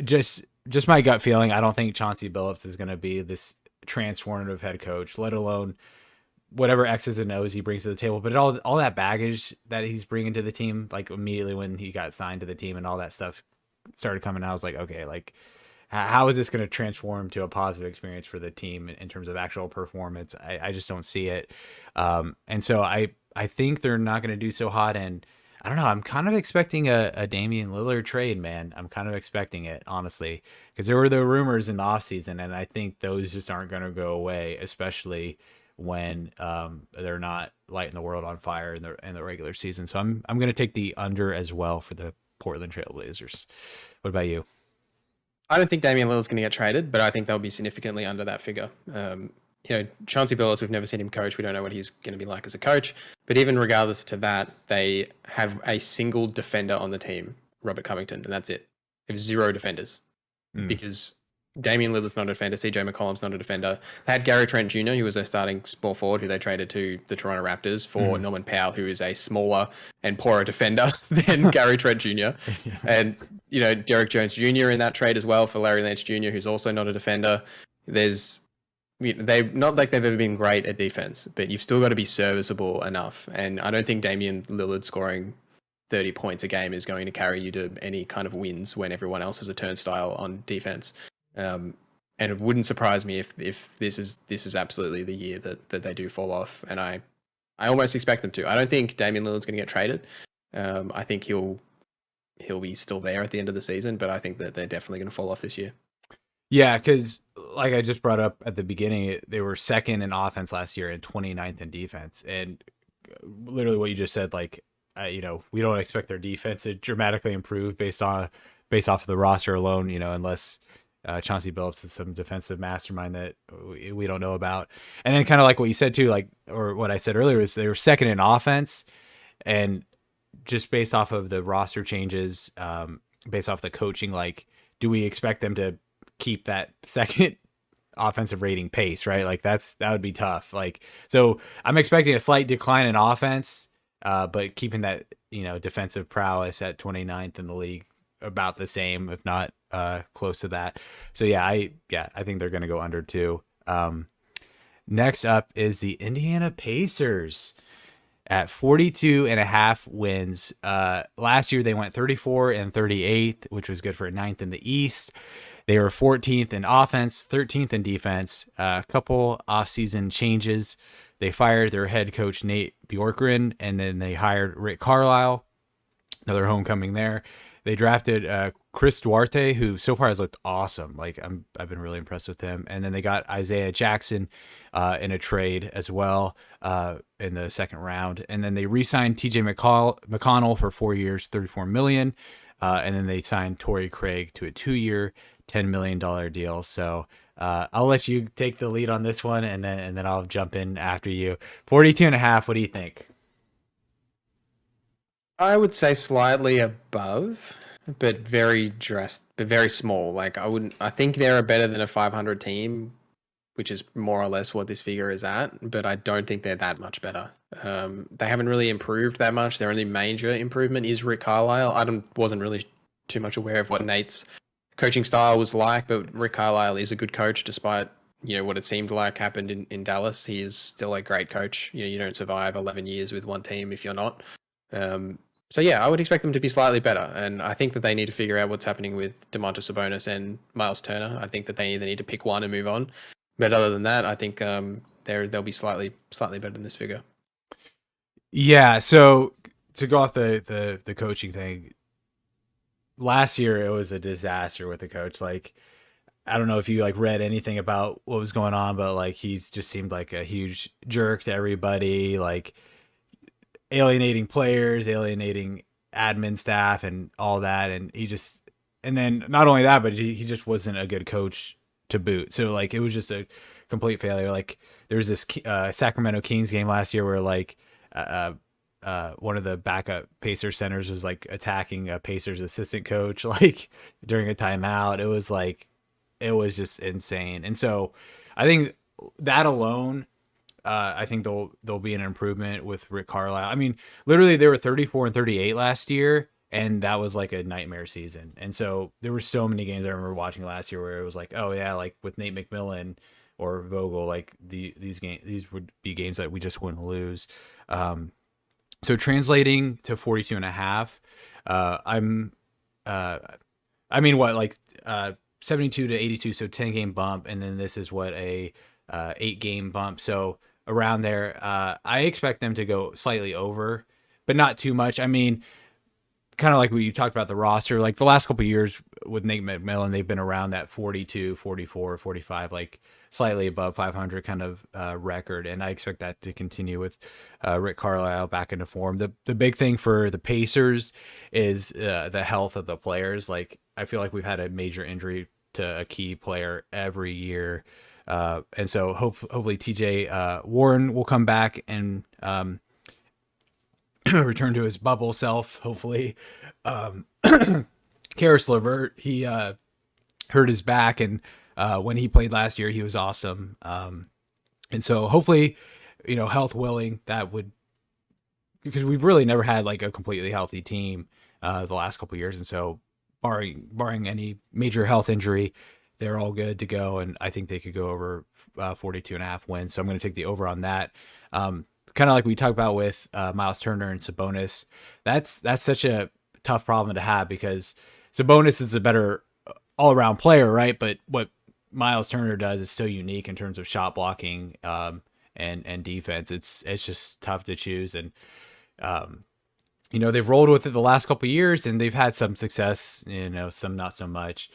just my gut feeling, I don't think Chauncey Billups is going to be this transformative head coach, let alone whatever X's and O's he brings to the table. But all that baggage that he's bringing to the team, like immediately when he got signed to the team and all that stuff started coming out, I was like, okay, like how is this going to transform to a positive experience for the team in terms of actual performance? I just don't see it. And so I think they're not going to do so hot. And I don't know, I'm kind of expecting a Damian Lillard trade, man. I'm kind of expecting it, honestly, because there were the rumors in the offseason, and I think those just aren't going to go away, especially when they're not lighting the world on fire in the regular season. So I'm going to take the under as well for the Portland Trailblazers. What about you? I don't think Damian Lillard's going to get traded, but I think they'll be significantly under that figure. Chauncey Billups, we've never seen him coach. We don't know what he's going to be like as a coach. But even regardless to that, they have a single defender on the team, Robert Covington, and that's it. They have 0 defenders because Damian Lillard's not a defender. CJ McCollum's not a defender. They had Gary Trent Jr., who was their starting small forward, who they traded to the Toronto Raptors for Norman Powell, who is a smaller and poorer defender than Gary Trent Jr. And, Derrick Jones Jr. in that trade as well for Larry Nance Jr., who's also not a defender. They not like they've ever been great at defense, but you've still got to be serviceable enough. And I don't think Damian Lillard scoring 30 points a game is going to carry you to any kind of wins when everyone else has a turnstile on defense. And it wouldn't surprise me if this is absolutely the year that they do fall off. And I almost expect them to. I don't think Damian Lillard's going to get traded. I think he'll be still there at the end of the season, but I think that they're definitely going to fall off this year. Yeah, because like I just brought up at the beginning, they were second in offense last year and 29th in defense. And literally what you just said, like, we don't expect their defense to dramatically improve based off of the roster alone, unless Chauncey Billups is some defensive mastermind that we don't know about. And then kind of like what you said too, like, or what I said earlier, is they were second in offense, and just based off of the roster changes, based off the coaching, like, do we expect them to keep that second offensive rating pace, right? Like that would be tough. Like, so I'm expecting a slight decline in offense, but keeping that, defensive prowess at 29th in the league, about the same, if not close to that. So I think they're going to go under too. Next up is the Indiana Pacers at 42.5 wins. Last year they went 34-38, which was good for a 9th in the East. They were 14th in offense, 13th in defense. A couple offseason changes. They fired their head coach, Nate Bjorkgren, and then they hired Rick Carlisle, another homecoming there. They drafted Chris Duarte, who so far has looked awesome. Like I've been really impressed with him. And then they got Isaiah Jackson in a trade as well in the second round. And then they re-signed TJ McConnell for 4 years, $34 million. And then they signed Torrey Craig to a 2-year, $10 million deal. So I'll let you take the lead on this one, and then I'll jump in after you. 42.5. What do you think? I would say slightly above, but very small. Like I wouldn't. I think they're better than a 500 team, which is more or less what this figure is at. But I don't think they're that much better. They haven't really improved that much. Their only major improvement is Rick Carlisle. Wasn't really too much aware of what Nate's coaching style was like, but Rick Carlisle is a good coach, despite what it seemed like happened in Dallas. He is still a great coach. You don't survive 11 years with one team if you're not. Um, so yeah, I would expect them to be slightly better, and I think that they need to figure out what's happening with Domantas Sabonis and Miles Turner. I think that they either need to pick one and move on. But other than that, I think they'll be slightly better than this figure. Yeah. So to go off the coaching thing, last year it was a disaster with the coach. Like, I don't know if you like read anything about what was going on, but like he's just seemed like a huge jerk to everybody, like alienating players, alienating admin staff, and all that. And then not only that, but he just wasn't a good coach to boot. So like it was just a complete failure. Like there was this Sacramento Kings game last year where like one of the backup Pacers centers was like attacking a Pacers assistant coach like during a timeout. It was just insane. And so I think that alone, I think there'll be an improvement with Rick Carlisle. I mean, literally they were 34-38 last year, and that was like a nightmare season. And so there were so many games I remember watching last year where it was like, oh yeah, like with Nate McMillan or Vogel, like these would be games that we just wouldn't lose. So translating to 42.5, I'm I mean what, like 72 to 82, so 10 game bump, and then this is what a 8 game bump. So around there, I expect them to go slightly over, but not too much. I mean, kind of like what you talked about the roster, like the last couple of years with Nate McMillan, they've been around that 42, 44, 45, like slightly above 500 kind of record. And I expect that to continue with Rick Carlisle back into form. The big thing for the Pacers is the health of the players. Like I feel like we've had a major injury to a key player every year. And so hopefully TJ Warren will come back and return to his bubble self, hopefully. Karis LeVert, he hurt his back, and when he played last year, he was awesome. And so hopefully, health willing, that would, because we've really never had like a completely healthy team the last couple of years. And so barring any major health injury, they're all good to go. And I think they could go over 42.5 wins. So I'm going to take the over on that. Kind of like we talked about with Miles Turner and Sabonis. That's such a tough problem to have because Sabonis is a better all-around player, right? But what Miles Turner does is so unique in terms of shot blocking and defense. It's just tough to choose. And they've rolled with it the last couple of years, and they've had some success. Some not so much.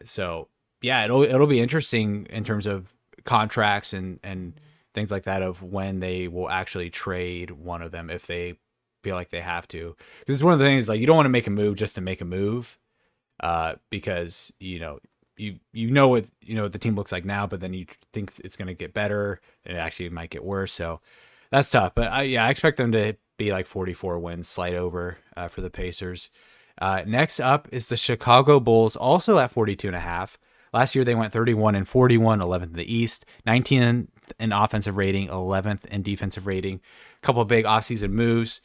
So yeah, it'll be interesting in terms of contracts and things like that of when they will actually trade one of them if they feel like they have to. Because it's one of the things, like, you don't want to make a move just to make a move, because what the team looks like now, but then you think it's going to get better, and it actually might get worse. So that's tough. But I expect them to be like 44 wins, slight over for the Pacers. Next up is the Chicago Bulls, also at 42.5. Last year, they went 31-41, 11th in the East, 19th in offensive rating, 11th in defensive rating. A couple of big offseason moves.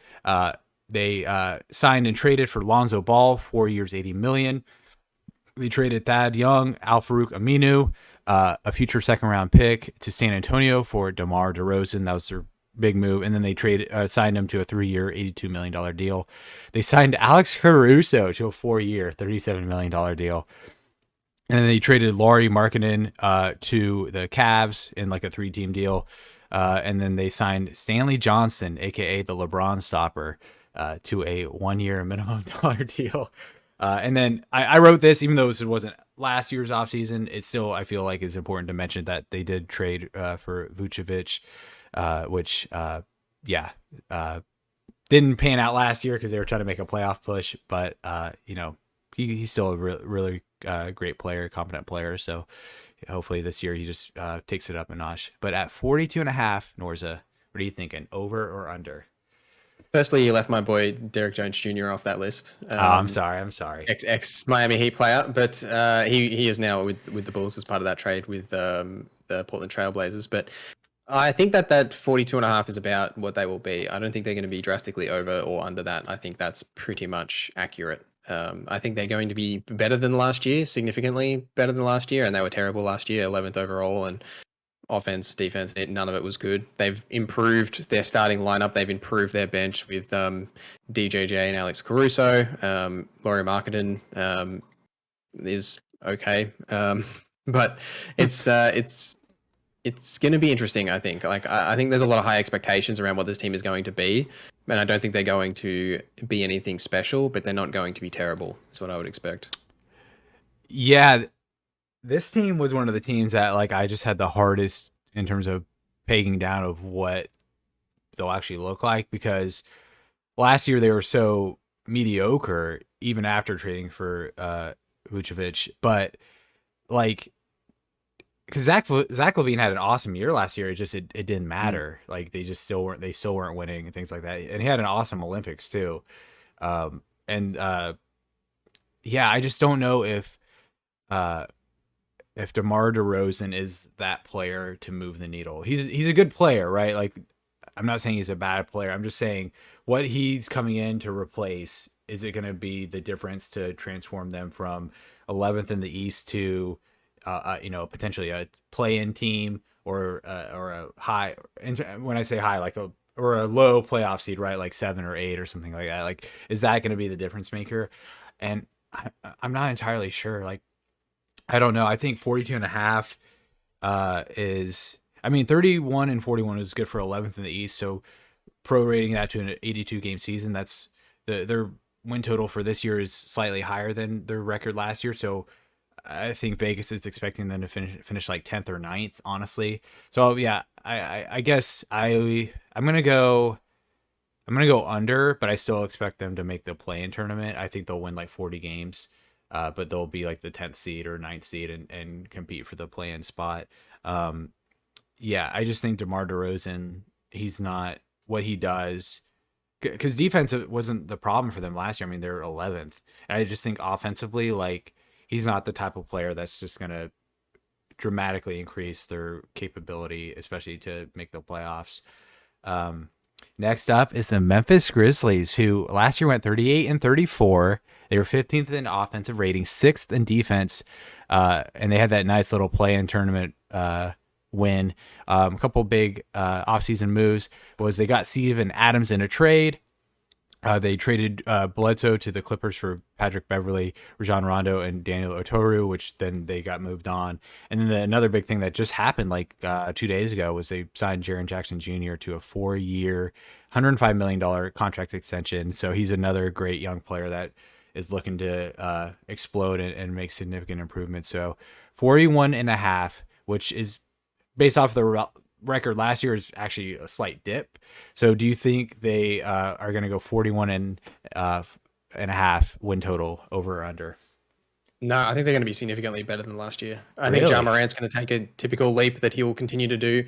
They signed and traded for Lonzo Ball, 4 years, $80 million. They traded Thad Young, Al-Farouq Aminu, a future second-round pick to San Antonio for DeMar DeRozan. That was their big move. And then they signed him to a 3-year, $82 million deal. They signed Alex Caruso to a 4-year, $37 million deal. And then they traded Lauri Markkanen to the Cavs in like a 3-team deal. And then they signed Stanley Johnson, a.k.a. the LeBron stopper, to a 1-year minimum dollar deal. And then I wrote this, even though this wasn't last year's offseason, it still, I feel like, is important to mention that they did trade for Vucevic, which, didn't pan out last year because they were trying to make a playoff push. But, he's still a really great player, competent player. So hopefully this year he just takes it up a notch. But at 42.5, NorZZa, what are you thinking? Over or under? Firstly, you left my boy Derek Jones Jr. off that list. Oh, I'm sorry. I'm sorry. Ex Miami Heat player, but he is now with the Bulls as part of that trade with the Portland Trailblazers. But I think that 42.5 is about what they will be. I don't think they're going to be drastically over or under that. I think that's pretty much accurate. I think they're going to be better than last year, significantly better than last year, and they were terrible last year, 11th overall, and offense, defense, none of it was good. They've improved their starting lineup. They've improved their bench with DJJ and Alex Caruso. Lauri Markkanen is okay, but it's going to be interesting. I think. I think there's a lot of high expectations around what this team is going to be, and I don't think they're going to be anything special, but they're not going to be terrible. Is what I would expect. Yeah. This team was one of the teams that like I just had the hardest in terms of pegging down of what they'll actually look like, because last year they were so mediocre even after trading for Vucevic. But like, because Zach LaVine had an awesome year last year, it didn't matter. Like they still weren't winning and things like that. And he had an awesome Olympics too. Yeah, I just don't know if DeMar DeRozan is that player to move the needle. He's a good player, right? Like, I'm not saying he's a bad player. I'm just saying what he's coming in to replace, is it going to be the difference to transform them from 11th in the East to, potentially a play-in team or a high, when I say high, like a low playoff seed, right? Like 7 or 8 or something like that. Like, is that going to be the difference maker? And I'm not entirely sure. Like, I don't know. I think 42.5 is, 31 and 41 is good for 11th in the East. So prorating that to an 82 game season, that's their win total for this year is slightly higher than their record last year. So I think Vegas is expecting them to finish like 10th or 9th, honestly. So yeah, I guess I'm going to go under, but I still expect them to make the play-in tournament. I think they'll win like 40 games. But they'll be like the 10th seed or 9th seed and compete for the play-in spot. Yeah, I just think DeMar DeRozan, he's not what he does, because defense wasn't the problem for them last year. They're 11th. And I just think offensively, like, he's not the type of player that's just going to dramatically increase their capability, especially to make the playoffs. Next up is the Memphis Grizzlies, who last year went 38 and 34. They were 15th in offensive rating, 6th in defense, and they had that nice little play-in tournament win. A couple big offseason moves was they got Steven Adams in a trade. They traded Bledsoe to the Clippers for Patrick Beverley, Rajon Rondo, and Daniel Otoru, which then they got moved on. And then another big thing that just happened like 2 days ago was they signed Jaron Jackson Jr. to a 4-year, $105 million contract extension. So he's another great young player that is looking to explode and make significant improvements. So 41.5, which is based off the record last year, is actually a slight dip. So do you think they are going to go 41.5 win total, over or under? No, I think they're going to be significantly better than last year. I Really? think Ja Morant's going to take a typical leap that he will continue to do.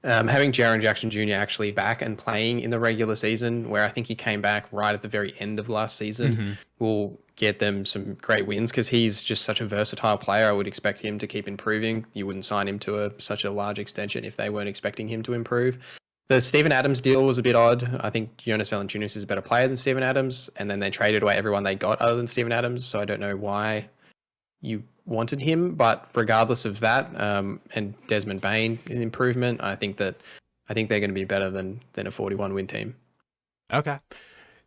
Having Jaron Jackson Jr. actually back and playing in the regular season, where I think he came back right at the very end of last season, will get them some great wins, because he's just such a versatile player. I would expect him to keep improving. You wouldn't sign him to such a large extension if they weren't expecting him to improve. The Steven Adams deal was a bit odd. I think Jonas Valanciunas is a better player than Steven Adams, and then they traded away everyone they got other than Steven Adams, so I don't know why you wanted him. But regardless of that, and Desmond Bain an improvement, I think they're going to be better than a 41 win team. Okay.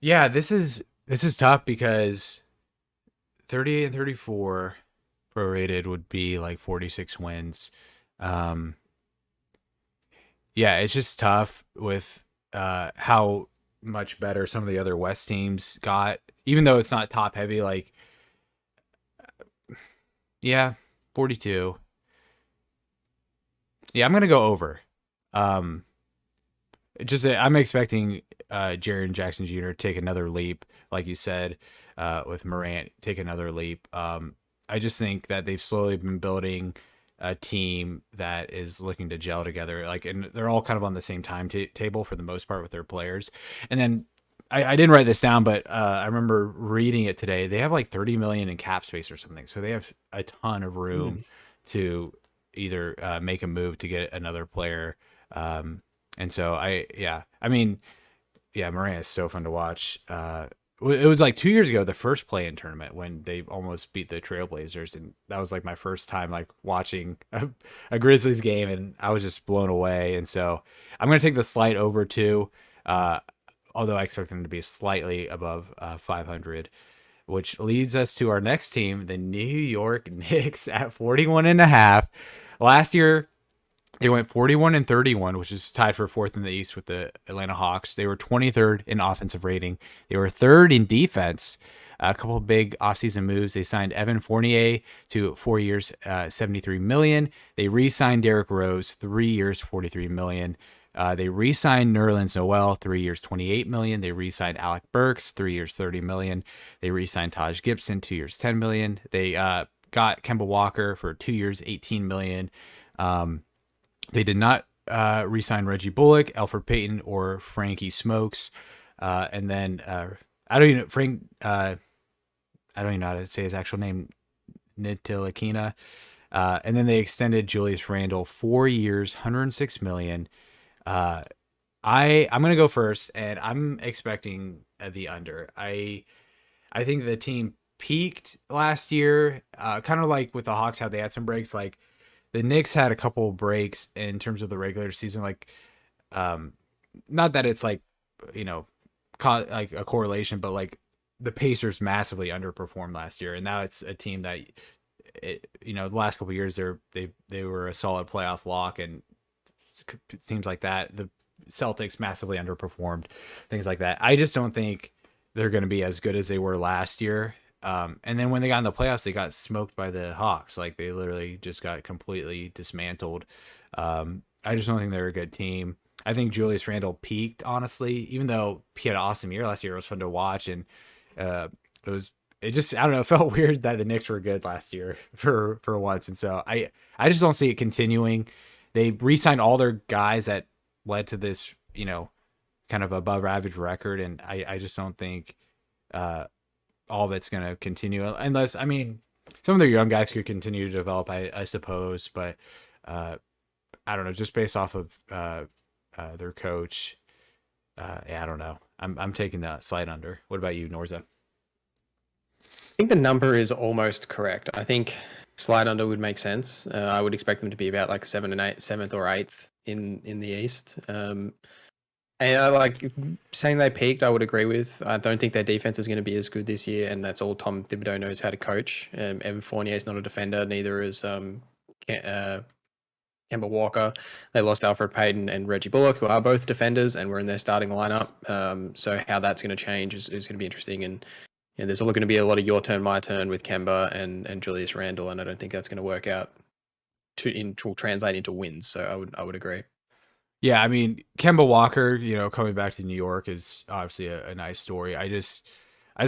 Yeah, this is tough, because 38 and 34 prorated would be like 46 wins. Yeah, it's just tough with how much better some of the other West teams got, even though it's not top heavy. Like, yeah, 42. Yeah, I'm gonna go over. I'm expecting Jaron Jackson Jr. to take another leap, like you said, with Morant, take another leap. I just think that they've slowly been building a team that is looking to gel together. Like, and they're all kind of on the same table for the most part with their players. And then I didn't write this down, but I remember reading it today. They have like 30 million in cap space or something, so they have a ton of room to either make a move to get another player. And so I mean, yeah, Morant is so fun to watch. It was like 2 years ago, the first play-in tournament when they almost beat the Trailblazers, and that was like my first time like watching a Grizzlies game, and I was just blown away. And so I'm gonna take the slight over too, although I expect them to be slightly above 500, which leads us to our next team, the New York Knicks at 41.5. Last year, they went 41-31, which is tied for fourth in the East with the Atlanta Hawks. They were 23rd in offensive rating. They were third in defense. A couple of big offseason moves. They signed Evan Fournier to 4 years, $73 million. They re-signed Derrick Rose, 3 years, $43 million. They re-signed Nerlens Noel, 3 years, $28 million. They re-signed Alec Burks, 3 years, $30 million. They re-signed Taj Gibson, 2 years, $10 million. They got Kemba Walker for 2 years, $18 million. They did not re-sign Reggie Bullock, Elfrid Payton, or Frankie Smokes. And then I don't even know how to say his actual name, Ntilikina. And then they extended Julius Randle 4 years, $106 million. I'm gonna go first, and I'm expecting the under. I think the team peaked last year, kind of like with the Hawks, how they had some breaks. Like the Knicks had a couple of breaks in terms of the regular season. Like, not that it's like, like a correlation, but like the Pacers massively underperformed last year, and now it's a team that, the last couple of years they were a solid playoff lock, and it seems like that the Celtics massively underperformed, things like that. I just don't think they're going to be as good as they were last year. And then when they got in the playoffs, they got smoked by the Hawks. Like they literally just got completely dismantled. I just don't think they're a good team. I think Julius Randle peaked, honestly, even though he had an awesome year last year. It was fun to watch. And I don't know, it felt weird that the Knicks were good last year for once. And so I just don't see it continuing. They re-signed all their guys that led to this, kind of above average record. And I just don't think, all of it's going to continue unless, some of their young guys could continue to develop, I suppose, but I don't know, just based off of their coach. I don't know. I'm taking that slight under. What about you, NorZZa? I think the number is almost correct. I think slide under would make sense. I would expect them to be about like 7th or 8th in the East. And I like saying they peaked, I would agree with. I don't think their defense is going to be as good this year, and that's all Tom Thibodeau knows how to coach. Evan Fournier is not a defender, neither is Kemba Walker. They lost Elfrid Payton and Reggie Bullock, who are both defenders and were in their starting lineup. So how that's going to change is going to be interesting. And there's going to be a lot of your turn, my turn with Kemba and Julius Randle, and I don't think that's going to work out to translate into wins. So I would agree. Yeah, Kemba Walker, coming back to New York is obviously a nice story. I just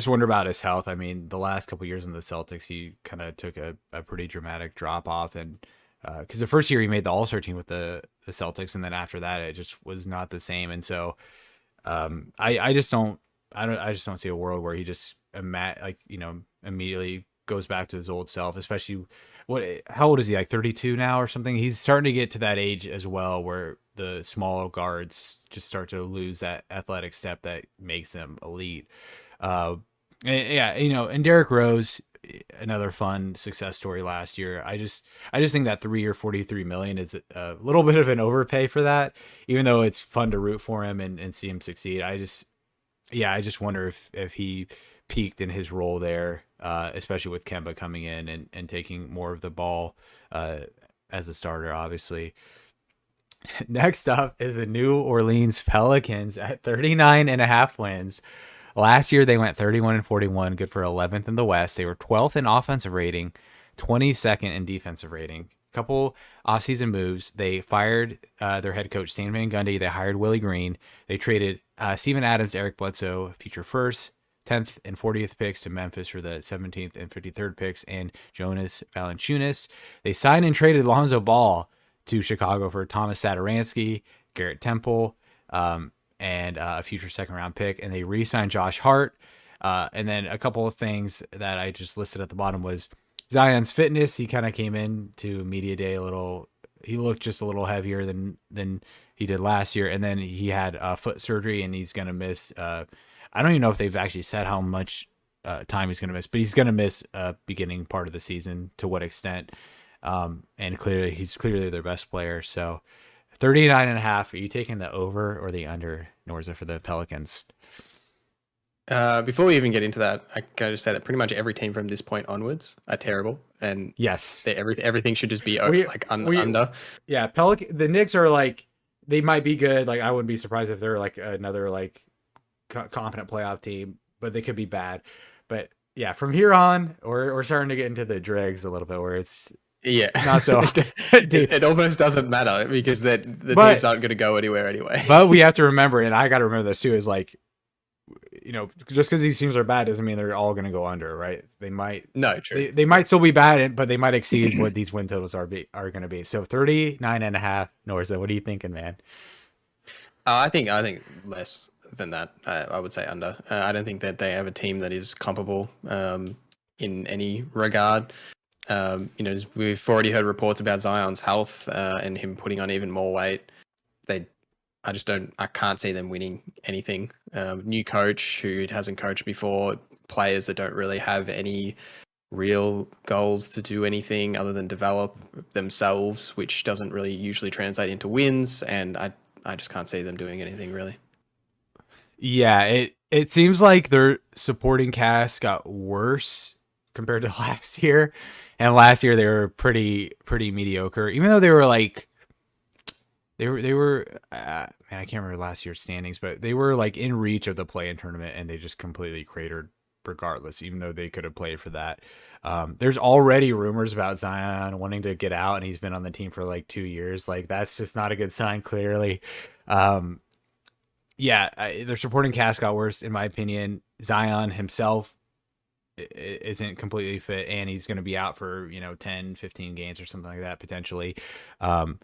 wonder about his health. The last couple of years in the Celtics, he kind of took a pretty dramatic drop off, and because the first year he made the All-Star team with the Celtics, and then after that it just was not the same. And so I just don't see a world where he just immediately goes back to his old self, especially how old is he, like 32 now or something? He's starting to get to that age as well where the small guards just start to lose that athletic step that makes them elite. And Derrick Rose, another fun success story last year. I just think that 3 year $43 million is a little bit of an overpay for that, even though it's fun to root for him and see him succeed. I just wonder if he peaked in his role there, especially with Kemba coming in and taking more of the ball as a starter, obviously. Next up is the New Orleans Pelicans at 39.5 wins. Last year, they went 31-41, good for 11th in the West. They were 12th in offensive rating, 22nd in defensive rating. Couple offseason moves. They fired their head coach, Stan Van Gundy. They hired Willie Green. They traded Steven Adams, Eric Bledsoe, future first, 10th and 40th picks to Memphis for the 17th and 53rd picks, and Jonas Valanciunas. They signed and traded Lonzo Ball to Chicago for Thomas Satoransky, Garrett Temple, and a future second-round pick, and they re-signed Josh Hart. And then a couple of things that I just listed at the bottom was Zion's fitness. He kind of came in to media day he looked just a little heavier than he did last year. And then he had foot surgery, and he's going to miss, I don't even know if they've actually said how much time he's going to miss, but he's going to miss beginning part of the season, to what extent. And he's clearly their best player. So 39.5, are you taking the over or the under, NorZZa, for the Pelicans? Before we even get into that, I can just say that pretty much every team from this point onwards are terrible, and yes, everything should just be under. Yeah, the Knicks are like, they might be good. Like, I wouldn't be surprised if they're like another like competent playoff team, but they could be bad. But yeah, from here on, we're starting to get into the dregs a little bit, where it's not so it almost doesn't matter, because the teams aren't going to go anywhere anyway. But we have to remember, and I got to remember this too, is like, just because these teams are bad doesn't mean they're all going to go under, right? They might. No, true. They might still be bad, but they might exceed what these win totals are going to be. So 39.5, NorZZa, what are you thinking, man? I think less than that. I would say under. I don't think that they have a team that is comparable in any regard. We've already heard reports about Zion's health and him putting on even more weight. I can't see them winning anything. New coach who hasn't coached before, players that don't really have any real goals to do anything other than develop themselves, which doesn't really usually translate into wins. And I just can't see them doing anything really. Yeah, it seems like their supporting cast got worse compared to last year. And last year they were pretty mediocre, even though they were like, they were man, I can't remember last year's standings, but they were like in reach of the play-in tournament, and they just completely cratered regardless, even though they could have played for that. There's already rumors about Zion wanting to get out, and he's been on the team for like 2 years. Like, that's just not a good sign, clearly. Their supporting cast got worse, in my opinion. Zion himself isn't completely fit, and he's going to be out for 10, 15 games or something like that, potentially. And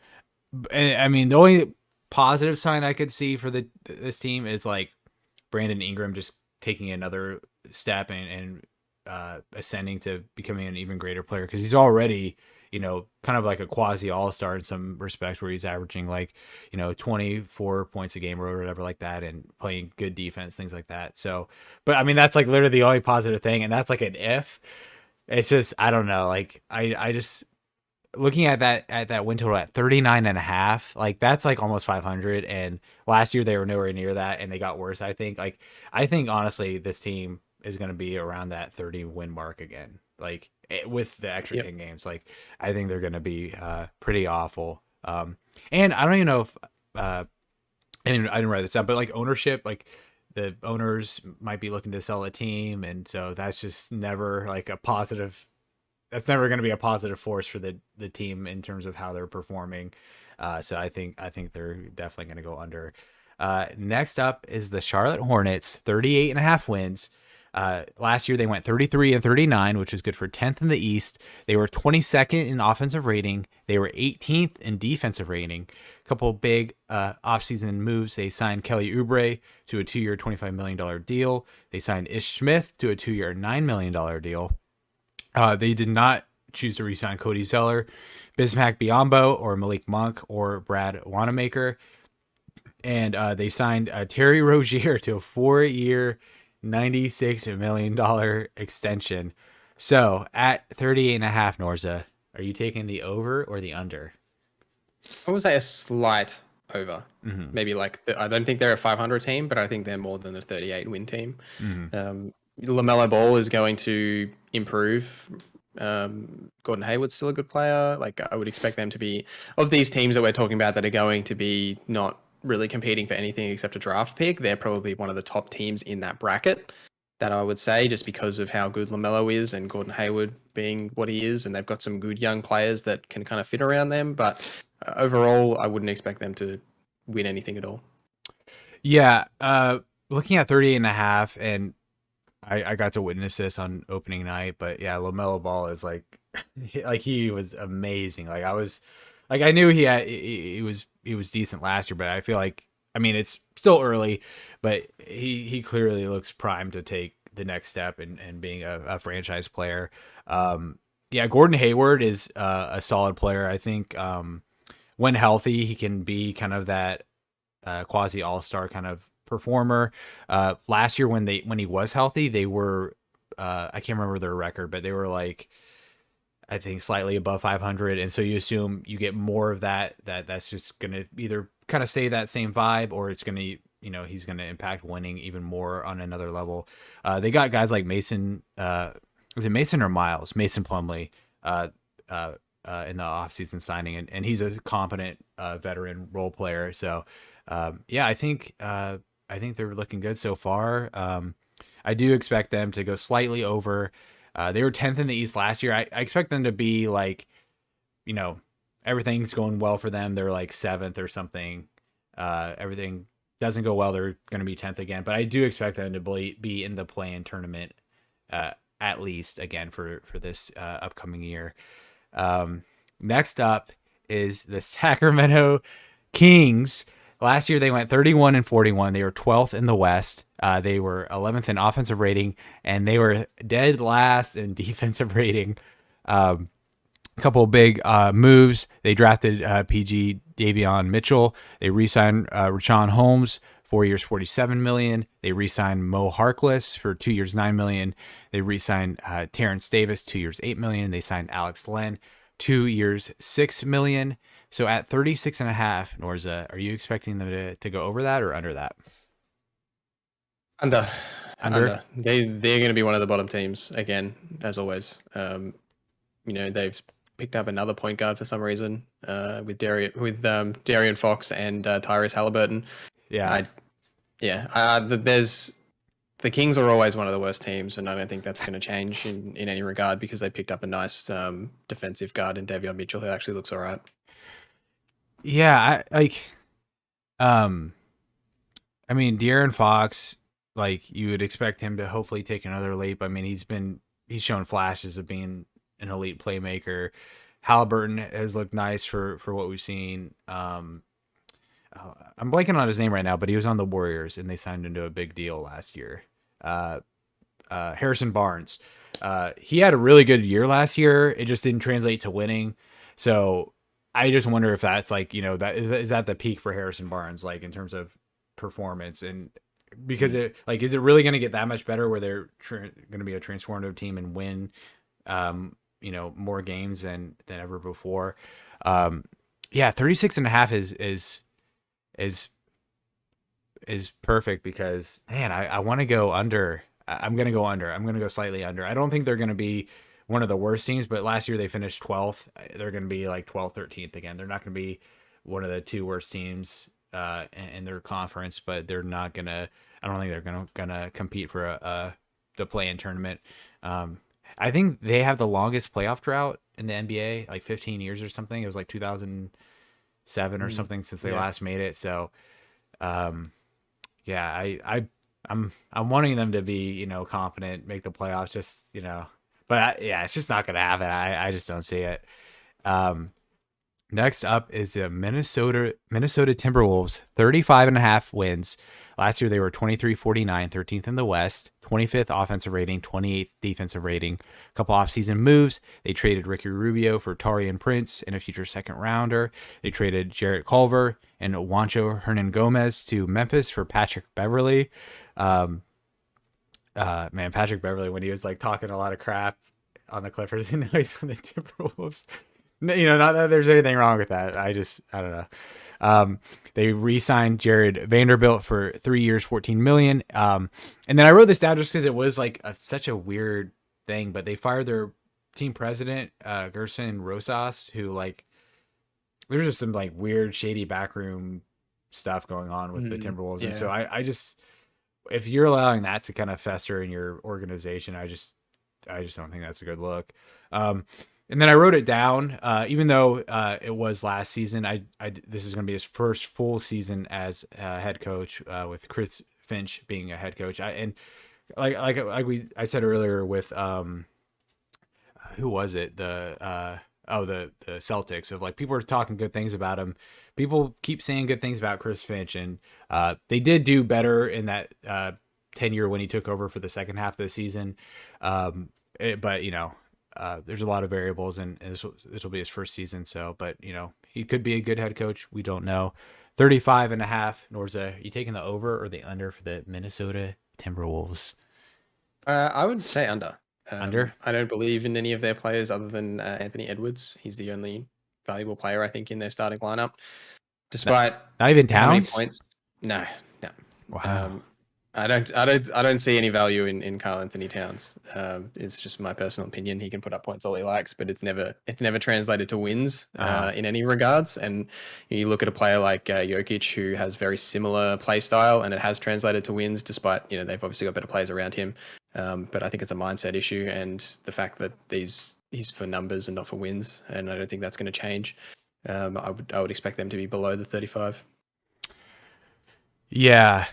I mean, the only positive sign I could see for this team is like Brandon Ingram just taking another step and ascending to becoming an even greater player, because he's already kind of like a quasi all-star in some respects, where he's averaging like 24 points a game or whatever like that, and playing good defense, things like that. So, but I mean, that's like literally the only positive thing, and that's like an if. It's just, I don't know, like I just, looking at that win total at 39.5, like that's like almost 500. And last year they were nowhere near that, and they got worse. I think honestly, this team is going to be around that 30 win mark again. Like, with the extra 10 games, like I think they're going to be pretty awful. And I don't even know if I didn't write this down, but like ownership, like the owners might be looking to sell a team, and so that's just never like a positive. That's never going to be a positive force for the team in terms of how they're performing. So I think they're definitely going to go under. Next up is the Charlotte Hornets, 38.5 wins. Last year they went 33-39, which is good for 10th in the East. They were 22nd in offensive rating. They were 18th in defensive rating. A couple big offseason moves. They signed Kelly Oubre to a 2-year, $25 million deal. They signed Ish Smith to a 2-year, $9 million deal. They did not choose to re-sign Cody Zeller, Bismack Biyombo, or Malik Monk, or Brad Wanamaker. And they signed Terry Rozier to a 4-year, $96 million extension. So at 38.5, NorZZa, are you taking the over or the under? I would say a slight over. Mm-hmm. Maybe like, I don't think they're a 500 team, but I think they're more than a 38 win team. Mm-hmm. LaMelo Ball is going to improve. Gordon Hayward's still a good player. Like, I would expect them to be, of these teams that we're talking about that are going to be not really competing for anything except a draft pick, they're probably one of the top teams in that bracket, that I would say, just because of how good LaMelo is and Gordon Hayward being what he is, and they've got some good young players that can kind of fit around them. But overall, I wouldn't expect them to win anything at all. Yeah, looking at 38.5, and I got to witness this on opening night, but yeah, LaMelo Ball is like, like he was amazing. Like I was, like I knew he was decent last year, but I feel like, I mean, it's still early, but he clearly looks primed to take the next step and being a franchise player. Yeah, Gordon Hayward is a solid player. I think when healthy, he can be kind of that quasi all-star kind of performer. Last year when he was healthy, they were I can't remember their record, but they were like I think slightly above 500, and so you assume you get more of that's just going to either kind of stay that same vibe, or it's going to, he's going to impact winning even more on another level. They got guys like Mason, was it Mason or Miles? Mason Plumlee, in the offseason signing, and he's a competent veteran role player. So yeah, I think they're looking good so far. I do expect them to go slightly over. They were 10th in the East last year. I expect them to be like, everything's going well for them. They're like 7th or something. Everything doesn't go well, they're going to be 10th again. But I do expect them to be in the play-in tournament at least again for this upcoming year. Next up is the Sacramento Kings. Last year they went 31-41. They were 12th in the West. They were 11th in offensive rating, and they were dead last in defensive rating. A couple of big moves. They drafted PG Davion Mitchell. They re-signed Rashawn Holmes, 4 years, $47 million. They re-signed Mo Harkless for 2 years, $9 million. They re-signed Terrence Davis, 2 years, $8 million. They signed Alex Len, 2 years, $6 million. So at 36.5, NorZZa, are you expecting them to go over that or under that? Under. They're going to be one of the bottom teams again, as always. They've picked up another point guard for some reason with Darian Fox and Tyrese Halliburton. Yeah, there's the Kings are always one of the worst teams, and I don't think that's going to change in any regard because they picked up a nice defensive guard in Davion Mitchell who actually looks all right. Yeah, I mean, De'Aaron Fox, like you would expect him to hopefully take another leap. I mean, he's shown flashes of being an elite playmaker. Halliburton has looked nice for what we've seen. I'm blanking on his name right now, but he was on the Warriors and they signed him to a big deal last year. Harrison Barnes. He had a really good year last year. It just didn't translate to winning. So I just wonder if that's like, that is that the peak for Harrison Barnes, like in terms of performance, and because is it really going to get that much better where they're going to be a transformative team and win, more games than ever before. 36.5 is perfect because, man, I want to go under. I'm going to go under. I'm going to go slightly under. I don't think they're going to be one of the worst teams, but last year they finished 12th. They're going to be like 12th, 13th again. They're not going to be one of the 2 worst teams in their conference, but they're not going to, I don't think they're going to compete for the play-in tournament. I think they have the longest playoff drought in the NBA, like 15 years or something. It was like 2007 or something since they last made it. So, I'm wanting them to be, competent, make the playoffs, just, but it's just not going to happen. I just don't see it. Next up is the Minnesota Timberwolves, 35.5 wins. Last year they were 23-49, 13th in the West, 25th offensive rating, 28th defensive rating. A couple offseason moves. They traded Ricky Rubio for Taurean Prince and a future second rounder. They traded Jarrett Culver and Juancho Hernan Gomez to Memphis for Patrick Beverley. Patrick Beverley, when he was like talking a lot of crap on the Clippers, and now he's on the Timberwolves. Not that there's anything wrong with that. I don't know. They re-signed Jared Vanderbilt for 3 years, $14 million. And then I wrote this down just because it was like such a weird thing, but they fired their team president, Gerson Rosas, who like, there's just some like weird, shady backroom stuff going on with the Timberwolves. Yeah. And so I just, if you're allowing that to kind of fester in your organization, I just don't think that's a good look. And then I wrote it down, even though it was last season. This is going to be his first full season as a head coach, with Chris Finch being a head coach. And I said earlier with who was it? The Celtics, of like people are talking good things about him. People keep saying good things about Chris Finch, and they did do better in that tenure when he took over for the second half of the season. But there's a lot of variables, and this will be his first season. So, but he could be a good head coach. We don't know. 35.5. NorZZa, you taking the over or the under for the Minnesota Timberwolves? I would say under. Under? I don't believe in any of their players other than Anthony Edwards. He's the only valuable player, I think, in their starting lineup. Despite Not even how many Towns? points? No. Wow. I don't see any value in Karl Anthony Towns. It's just my personal opinion. He can put up points all he likes, but it's never translated to wins in any regards. And you look at a player like Jokic, who has very similar play style, and it has translated to wins, despite they've obviously got better players around him. But I think it's a mindset issue, and the fact that he's for numbers and not for wins, and I don't think that's going to change. I would expect them to be below the 35. Yeah.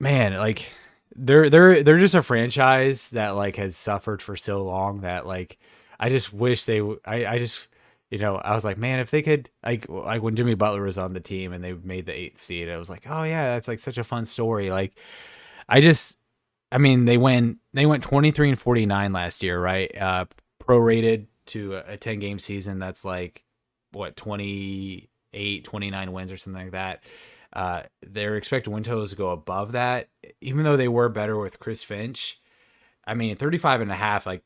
Man, like they're just a franchise that like has suffered for so long that like I just wish they I just I was like, man, if they could like when Jimmy Butler was on the team and they made the 8th seed, I was like, oh yeah, that's like such a fun story. Like I mean they went 23-49 last year, right? Prorated to a 10-game season, that's like what, 28, 29 wins or something like that. They're expecting win totals to go above that, even though they were better with Chris Finch. I mean, 35.5,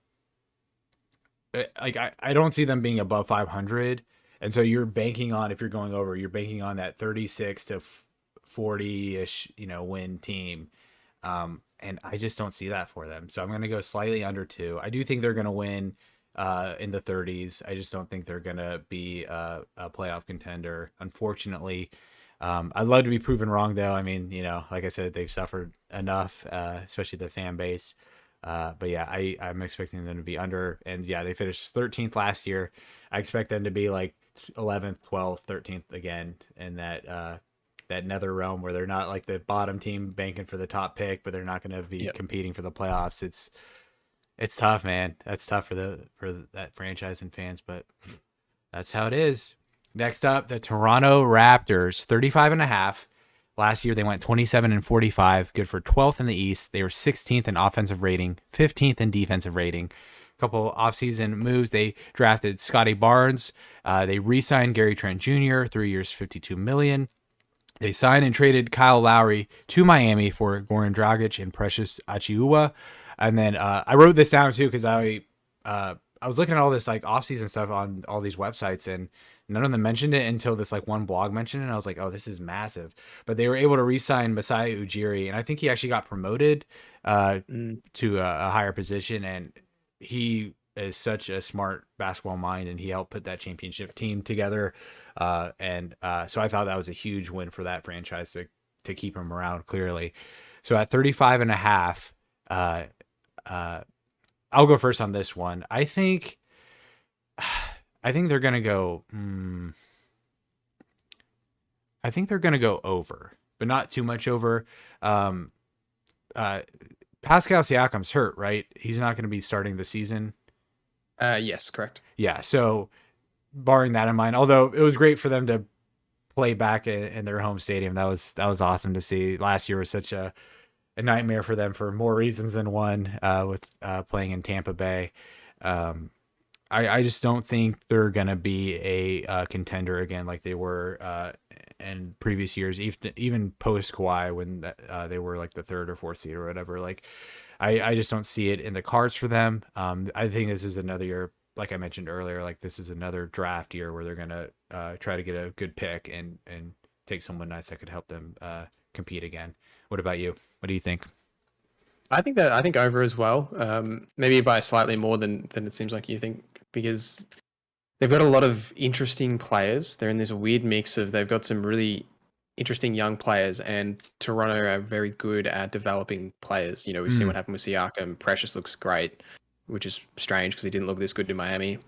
I don't see them being above 500. And so you're banking on, if you're going over, you're banking on that 36 to 40-ish, win team. And I just don't see that for them. So I'm going to go slightly under 2. I do think they're going to win in the 30s. I just don't think they're going to be a playoff contender, unfortunately. I'd love to be proven wrong, though. I mean, like I said, they've suffered enough, especially the fan base. But yeah, I'm expecting them to be under. And yeah, they finished 13th last year. I expect them to be like 11th, 12th, 13th again in that nether realm where they're not like the bottom team banking for the top pick, but they're not going to be competing for the playoffs. It's tough, man. That's tough for that franchise and fans, but that's how it is. Next up, the Toronto Raptors, 35.5. Last year, they went 27-45, good for 12th in the East. They were 16th in offensive rating, 15th in defensive rating. A couple offseason moves. They drafted Scotty Barnes. They re-signed Gary Trent Jr., 3 years, $52 million. They signed and traded Kyle Lowry to Miami for Goran Dragic and Precious Achiuwa. And then I wrote this down, too, because I was looking at all this like offseason stuff on all these websites, and none of them mentioned it until this like one blog mentioned it. And I was like, oh, this is massive. But they were able to re-sign Masai Ujiri, and I think he actually got promoted to a higher position. And he is such a smart basketball mind, and he helped put that championship team together. So I thought that was a huge win for that franchise to keep him around, clearly. So at 35.5, I'll go first on this one. I think they're gonna go. I think they're gonna go over, but not too much over. Pascal Siakam's hurt, right? He's not going to be starting the season. Yes, correct. Yeah, so barring that in mind, although it was great for them to play back in their home stadium, that was awesome to see. Last year was such a nightmare for them for more reasons than one, with playing in Tampa Bay. I just don't think they're going to be a contender again like they were in previous years, even post Kawhi when they were like the 3rd or 4th seed or whatever. Like, I just don't see it in the cards for them. I think this is another year, like I mentioned earlier, like this is another draft year where they're going to try to get a good pick and take someone nice that could help them compete again. What about you? What do you think? I think over as well. Maybe by slightly more than it seems like you think, because they've got a lot of interesting players. They're in this weird mix of, they've got some really interesting young players, and Toronto are very good at developing players. We've seen what happened with Siakam. Precious looks great, which is strange because he didn't look this good in Miami.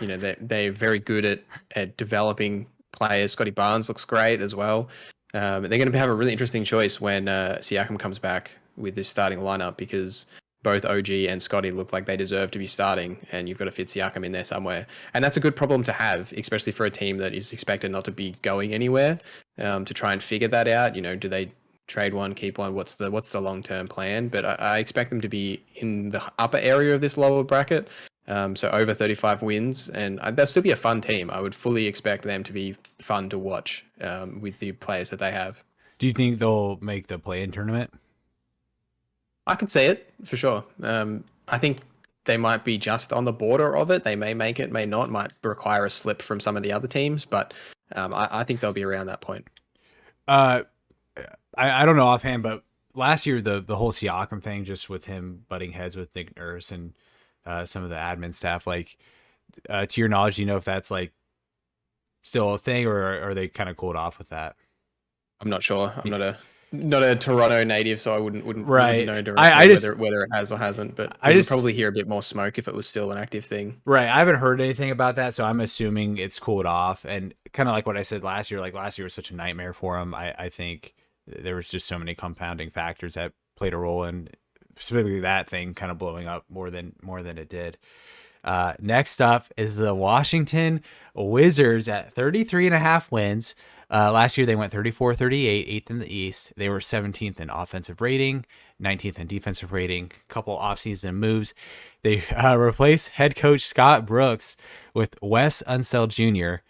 They're very good at developing players. Scotty Barnes looks great as well. They're going to have a really interesting choice when Siakam comes back. with this starting lineup because both OG and Scotty look like they deserve to be starting, and you've got to fit Siakam in there somewhere. And that's a good problem to have, especially for a team that is expected not to be going anywhere. To try and figure that out, do they trade one, keep one? What's the long-term plan? But I expect them to be in the upper area of this lower bracket. So over 35 wins, and they'll still be a fun team. I would fully expect them to be fun to watch with the players that they have. Do you think they'll make the play-in tournament? I could see it for sure. I think they might be just on the border of it. They may make it, may not. Might require a slip from some of the other teams, but I think they'll be around that point. I don't know offhand, but last year the whole Siakam thing, just with him butting heads with Nick Nurse and some of the admin staff, like to your knowledge, do you know if that's like still a thing, or are they kind of cooled off with that? I'm not sure. I'm not a Toronto native, so I wouldn't Right. know directly just whether it has or hasn't. But I would just probably hear a bit more smoke if it was still an active thing. right. I haven't heard anything about that, so I'm assuming it's cooled off. And kind of like what I said last year, like last year was such a nightmare for him. I think there was just so many compounding factors that played a role in specifically that thing kind of blowing up more than it did. Next up is the Washington Wizards at 33.5 wins. Last year they went 34-38, 8th in the East. They were 17th in offensive rating, 19th in defensive rating. Couple offseason moves. They replaced head coach Scott Brooks with Wes Unseld Jr.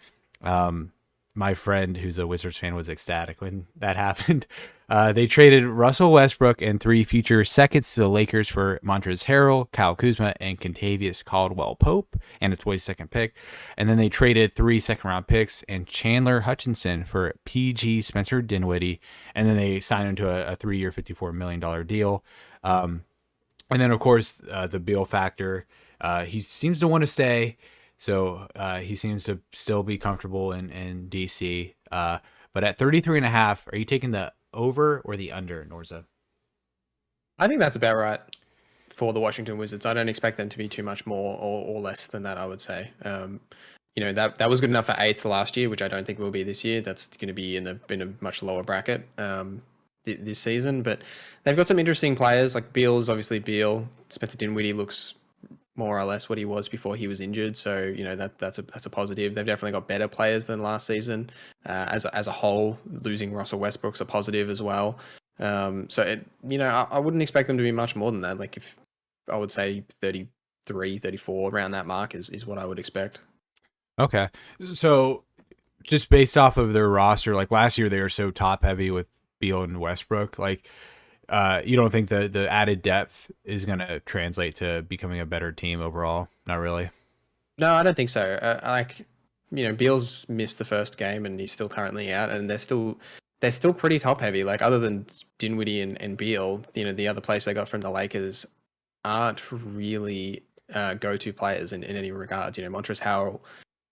My friend who's a Wizards fan was ecstatic when that happened. They traded Russell Westbrook and 3 future seconds to the Lakers for Montrezl Harrell, Kyle Kuzma, and Kentavious Caldwell-Pope, and a 22nd pick. And then they traded 3 second-round picks and Chandler Hutchinson for PG Spencer Dinwiddie, and then they signed him to a 3-year, $54 million deal. And then, of course, the Beal factor. He seems to want to stay. So he seems to still be comfortable in DC. But at 33.5, are you taking the over or the under, NorZZa? I think that's about right for the Washington Wizards. I don't expect them to be too much more or less than that, I would say. That was good enough for 8th last year, which I don't think will be this year. That's going to be in a much lower bracket this season. But they've got some interesting players. Like Beal is obviously Beal. Spencer Dinwiddie looks more or less what he was before he was injured. So, that's a positive. They've definitely got better players than last season. As a whole, losing Russell Westbrook's a positive as well. I wouldn't expect them to be much more than that. Like if I would say 33, 34 around that mark is what I would expect. Okay. So just based off of their roster, like last year they were so top heavy with Beal and Westbrook, like you don't think the added depth is going to translate to becoming a better team overall? Not really. No, I don't think so. Beal's missed the first game and he's still currently out, and they're still pretty top heavy. Like other than Dinwiddie and Beal, the other players they got from the Lakers aren't really go-to players in any regards. Montrezl Harrell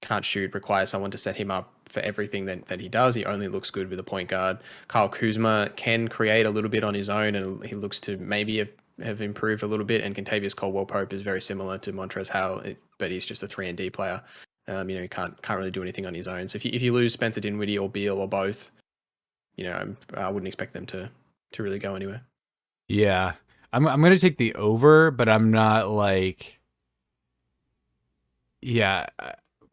can't shoot, requires someone to set him up for everything that he does. He only looks good with a point guard. Kyle Kuzma can create a little bit on his own, and he looks to maybe have improved a little bit. And Kentavious Caldwell-Pope is very similar to Montrezl Harrell, but he's just a 3-and-D player. He can't really do anything on his own. So if you lose Spencer Dinwiddie or Beal or both, I wouldn't expect them to really go anywhere. Yeah, I'm going to take the over, but I'm not like, yeah,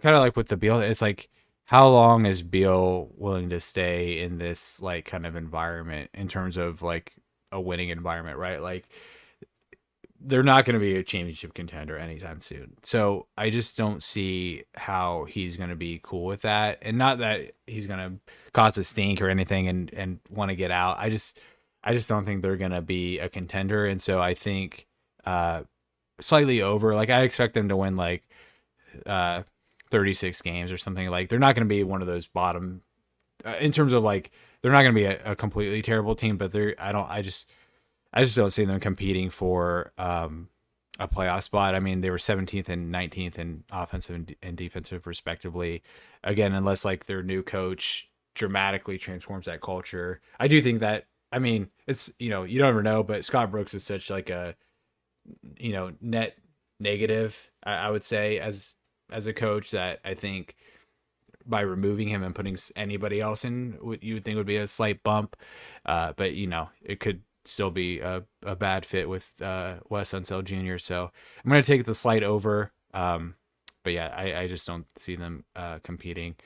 kind of like with the Beal. It's like, how long is Beal willing to stay in this like kind of environment in terms of like a winning environment, right? Like they're not going to be a championship contender anytime soon. So I just don't see how he's going to be cool with that. And not that he's going to cause a stink or anything and want to get out. I just don't think they're going to be a contender. And so I think slightly over, like I expect them to win like 36 games or something. Like they're not going to be one of those bottom in terms of like, they're not going to be a completely terrible team, but I just don't see them competing for a playoff spot. I mean, they were 17th and 19th in offensive and defensive respectively. Again, unless like their new coach dramatically transforms that culture. I do think that, I mean, it's, you don't ever know, but Scott Brooks is such like a, net negative, I would say, as a coach, that I think by removing him and putting anybody else in, what you would think would be a slight bump. But it could still be a bad fit with Wes Unseld Jr. So I'm going to take the slight over. But yeah, I just don't see them competing.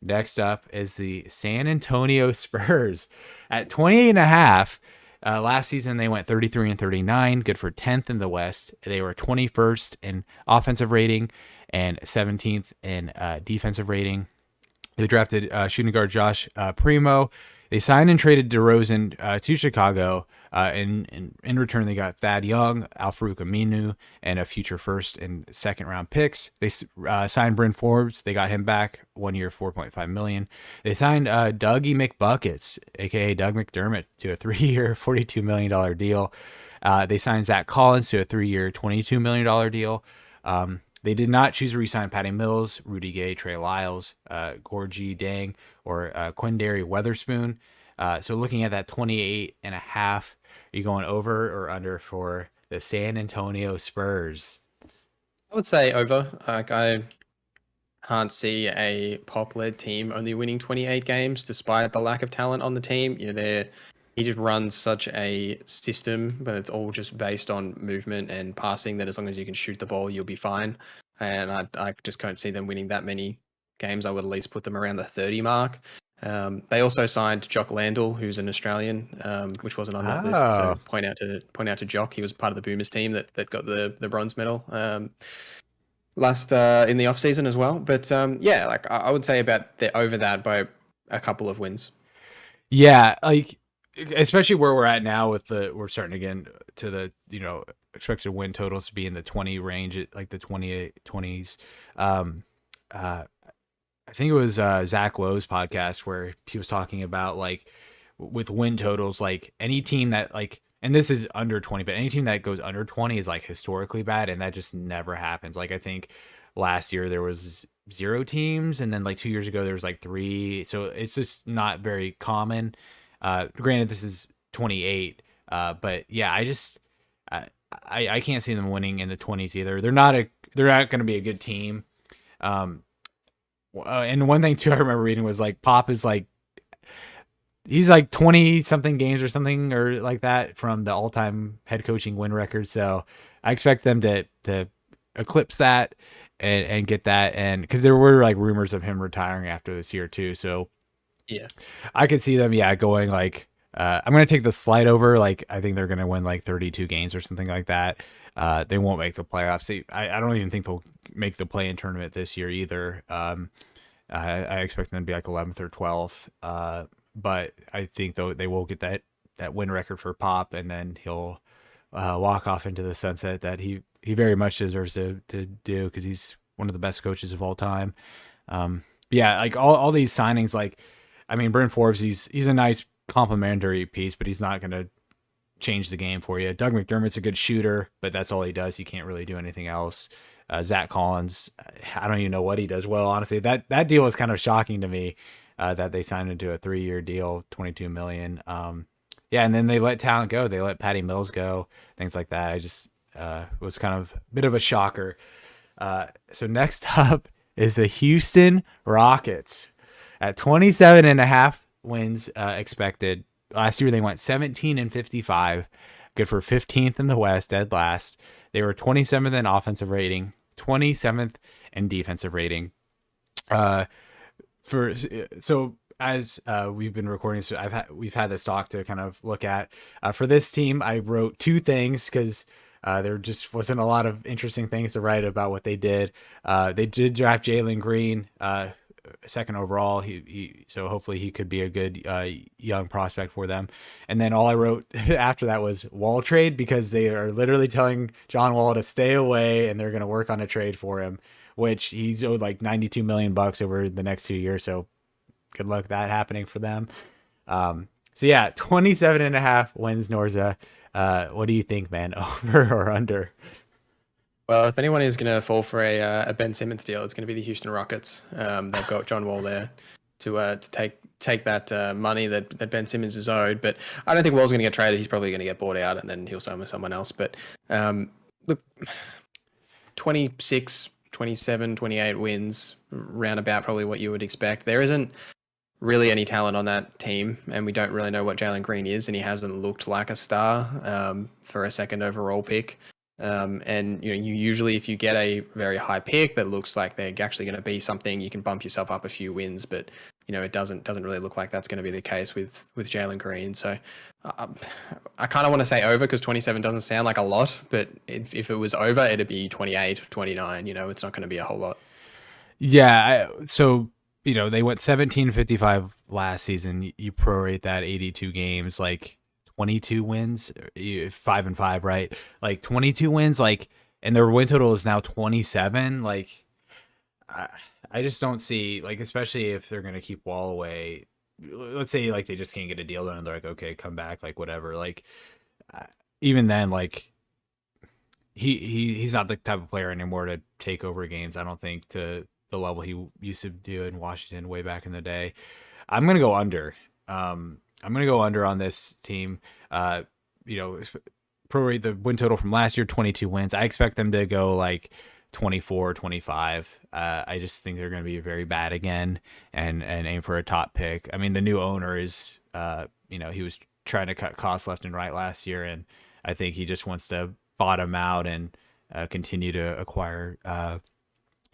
Next up is the San Antonio Spurs at 28.5. Last season, they went 33 and 39, good for 10th in the West. They were 21st in offensive rating and 17th in defensive rating. They drafted shooting guard Josh Primo. They signed and traded DeRozan to Chicago. In return, they got Thad Young, Al-Farouq Aminu, and a future first and second round picks. They signed Bryn Forbes. They got him back 1 year, $4.5 million. They signed Dougie McBuckets, aka Doug McDermott, to a 3-year, $42 million deal. They signed Zach Collins to a 3-year, $22 million deal. They did not choose to re-sign Patty Mills, Rudy Gay, Trey Lyles, Gorgie Dang, or Quindary Weatherspoon. So looking at that 28.5, are you going over or under for the San Antonio Spurs? I would say over. Like, I can't see a Pop-led team only winning 28 games despite the lack of talent on the team. He just runs such a system, but it's all just based on movement and passing, that as long as you can shoot the ball, you'll be fine. And I just can't see them winning that many games. I would at least put them around the 30 mark. They also signed Jock Landell, who's an Australian, which wasn't on that list. So point out to Jock, he was part of the Boomers team that got the bronze medal last in the off season as well. But yeah, like I would say about over that by a couple of wins. Yeah, like especially where we're at now with we're starting to get to the expected win totals to be in the 20 range, at like the 20s. I think it was Zach Lowe's podcast where he was talking about like with win totals, like any team that like, and this is under 20, but any team that goes under 20 is like historically bad, and that just never happens. Like I think last year there was 0 teams, and then like 2 years ago there was like 3. So it's just not very common. Granted, this is 28, but yeah, I can't see them winning in the 20s either. They're not going to be a good team. And one thing too I remember reading was like Pop is like he's like 20 something games or something or like that from the all-time head coaching win record. So I expect them to eclipse that and get that, and because there were like rumors of him retiring after this year too. So yeah, I could see them going like I'm gonna take the slide over. Like I think they're gonna win like 32 games or something like that. They won't make the playoffs. I don't even think they'll make the play-in tournament this year either. I expect them to be like 11th or 12th. But I think though they will get that win record for Pop, and then he'll walk off into the sunset that he very much deserves to do, because he's one of the best coaches of all time. Yeah, like all these signings, like I mean, Bryn Forbes, he's a nice complimentary piece, but he's not going to change the game for you. Doug McDermott's a good shooter, but that's all he does. He can't really do anything else. Zach Collins, I don't even know what he does well, honestly. That deal was kind of shocking to me, that they signed him to a 3-year deal, $22 million. Yeah, and then they let talent go. They let Patty Mills go, things like that. I just was kind of a bit of a shocker. So next up is the Houston Rockets at 27.5 wins expected. Last year they went 17 and 55, good for 15th in the West, dead last. They were 27th in offensive rating, 27th in defensive rating. So as we've been recording, so we've had this talk to kind of look at. For this team, I wrote 2 things because there just wasn't a lot of interesting things to write about what they did. They did draft Jalen Green, 2nd overall. So hopefully he could be a good young prospect for them. And then all I wrote after that was Wall trade, because they are literally telling John Wall to stay away, and they're going to work on a trade for him, which he's owed like $92 million over the next 2 years. So good luck that happening for them. So yeah, 27.5 wins, NorZZa. What do you think, man? Over or under? Well, if anyone is going to fall for a Ben Simmons deal, it's going to be the Houston Rockets. They've got John Wall there to take that money that Ben Simmons is owed. But I don't think Wall's going to get traded. He's probably going to get bought out, and then he'll sign with someone else. But look, 26, 27, 28 wins, roundabout probably what you would expect. There isn't really any talent on that team, and we don't really know what Jalen Green is, and he hasn't looked like a star for a second overall pick. And you usually, if you get a very high pick that looks like they're actually going to be something, you can bump yourself up a few wins. But it doesn't really look like that's going to be the case with Jalen Green. So I kind of want to say over, because 27 doesn't sound like a lot, but if it was over, it'd be 28, 29. It's not going to be a whole lot. Yeah. So they went 17-55 last season. You prorate that 82 games, like 22 wins, 5-5, right? Like 22 wins, and their win total is now 27. Like, I just don't see, especially if they're gonna keep Wall away. Let's say they just can't get a deal done, and they're like, okay, come back, whatever. Even then, he's not the type of player anymore to take over games. I don't think to the level he used to do in Washington way back in the day. I'm gonna go under. I'm gonna go under on this team. Prorate the win total from last year, 22 wins. I expect them to go 24, 25. I just think they're going to be very bad again and aim for a top pick. I mean, the new owner is, he was trying to cut costs left and right last year, and I think he just wants to bottom out and continue to acquire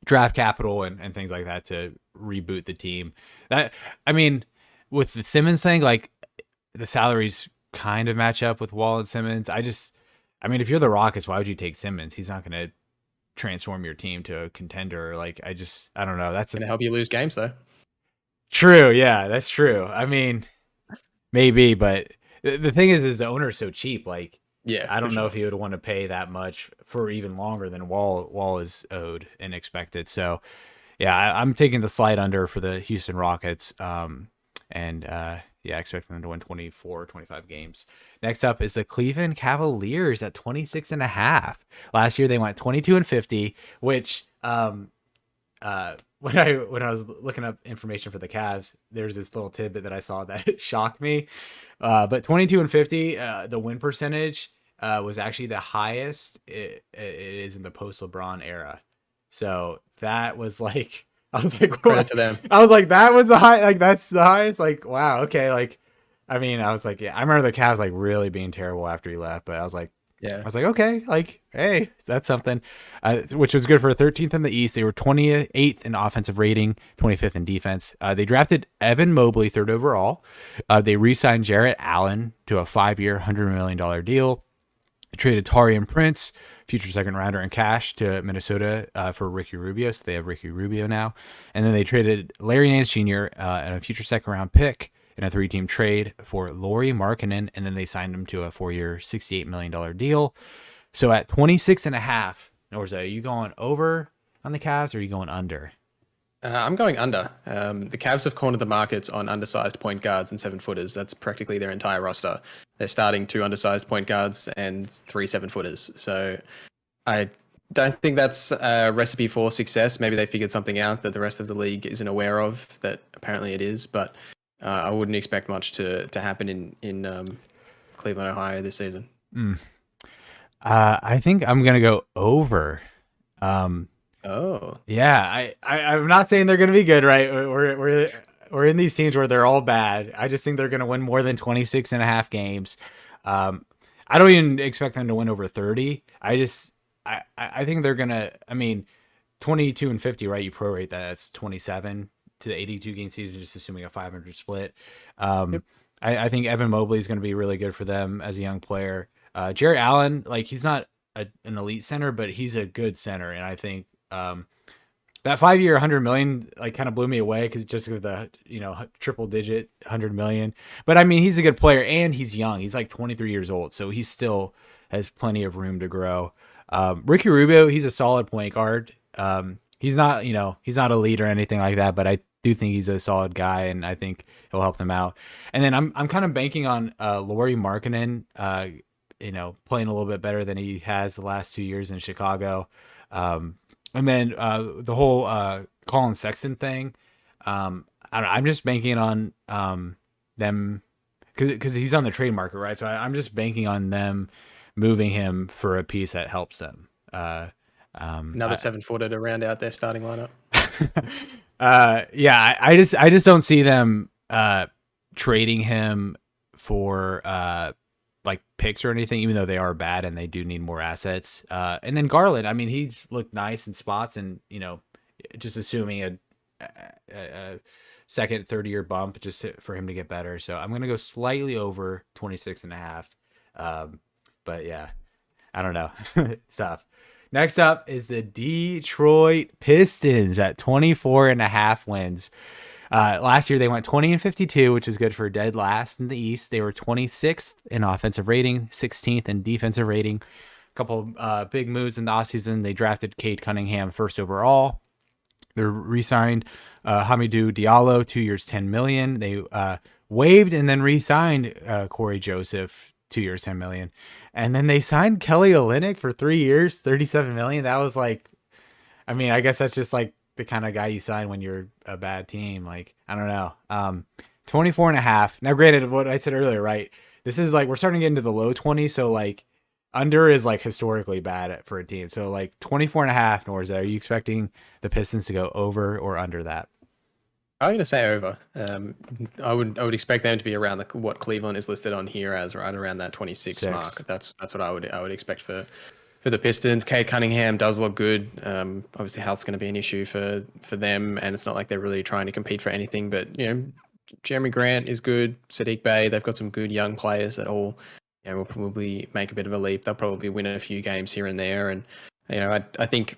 draft capital and things like that to reboot the team. With the Simmons thing, the salaries kind of match up with Wall and Simmons. If you're the Rockets, why would you take Simmons? He's not going to transform your team to a contender. I don't know. That's going to help you lose games, though. True. Yeah, that's true. Maybe, but the thing is the owner's so cheap. Yeah, I don't know if he would want to pay that much for even longer than Wall is owed and expected. So, yeah, I'm taking the slide under for the Houston Rockets. I expect them to win 24, 25 games. Next up is the Cleveland Cavaliers at 26.5. Last year they went 22-50, which when I was looking up information for the Cavs, there's this little tidbit that I saw that shocked me. But 22-50, the win percentage was actually the highest it is in the post LeBron era. So that was I was like, credit to them. I was like, that was the high, that's the highest. Wow, okay. I was like, yeah, I remember the Cavs really being terrible after he left, but I was like, yeah, I was like, okay, hey, that's something. Which was good for 13th in the East. They were 28th in offensive rating, 25th in defense. They drafted Evan Mobley 3rd overall. They re-signed Jarrett Allen to a 5-year, $100 million deal. Traded Taurean Prince, future second rounder, in cash to Minnesota for Ricky Rubio. So they have Ricky Rubio now. And then they traded Larry Nance Jr. And a future second round pick in a 3-team trade for Lauri Markkanen. And then they signed him to a 4-year, $68 million deal. So at 26.5, NorZZa, are you going over on the Cavs or are you going under? I'm going under. The Cavs have cornered the markets on undersized point guards and 7-footers. That's practically their entire roster. They're starting 2 undersized point guards and 3 7-footers. So I don't think that's a recipe for success. Maybe they figured something out that the rest of the league isn't aware of, that apparently it is. But I wouldn't expect much to happen in Cleveland, Ohio this season. I think I'm going to go over. Oh yeah, I'm not saying they're going to be good, right? We're in these teams where they're all bad. I just think they're going to win more than 26.5 games. I don't even expect them to win over 30. I think they're going to, 22-50, right? You prorate that. That's 27 to the 82 game season, just assuming a 500 split. Yep. I think Evan Mobley is going to be really good for them as a young player. Jarrett Allen, he's not an elite center, but he's a good center. And I think, that 5-year $100 million kind of blew me away because of the triple digit $100 million. But he's a good player and he's young. He's 23 years old, so he still has plenty of room to grow. Ricky Rubio, he's a solid point guard. He's not a lead or anything like that, but I do think he's a solid guy, and I think he'll help them out. And then I'm kind of banking on Lauri Markkanen, playing a little bit better than he has the last 2 years in Chicago. And then the whole Colin Sexton thing, I'm just banking on them because he's on the trade market, right? So I'm just banking on them moving him for a piece that helps them. Another 7-footer to round out their starting lineup. I just don't see them uh, trading him for like picks or anything, even though they are bad and they do need more assets. And then Garland, I mean, he's looked nice in spots, and just assuming a second, third year bump just for him to get better. So I'm gonna go slightly over 26.5. But yeah, I don't know. It's tough. Next up is the Detroit Pistons at 24.5 wins. Last year they went 20-52, which is good for dead last in the East. They were 26th in offensive rating, 16th in defensive rating. A couple big moves in the offseason. They drafted Cade Cunningham first overall. They re-signed Hamidou Diallo, 2 years, $10 million. They waived and then re-signed Corey Joseph, 2 years, $10 million. And then they signed Kelly Olynyk for 3 years, $37 million. That was like, I mean, I guess that's just like the kind of guy you sign when you're a bad team. Like, I don't know. 24.5. Now, granted, what I said earlier, right? This is like, we're starting to get into the low 20s. So like under is like historically bad for a team. So like 24.5, NorZZa, are you expecting the Pistons to go over or under that? I'm going to say over. I would expect them to be around what Cleveland is listed on here as, right around that 26 mark. That's what I would expect for the Pistons. Cade Cunningham does look good. Obviously, health's going to be an issue for them, and it's not like they're really trying to compete for anything. But Jeremy Grant is good. Sadiq Bey, they've got some good young players that all will probably make a bit of a leap. They'll probably win a few games here and there, and I think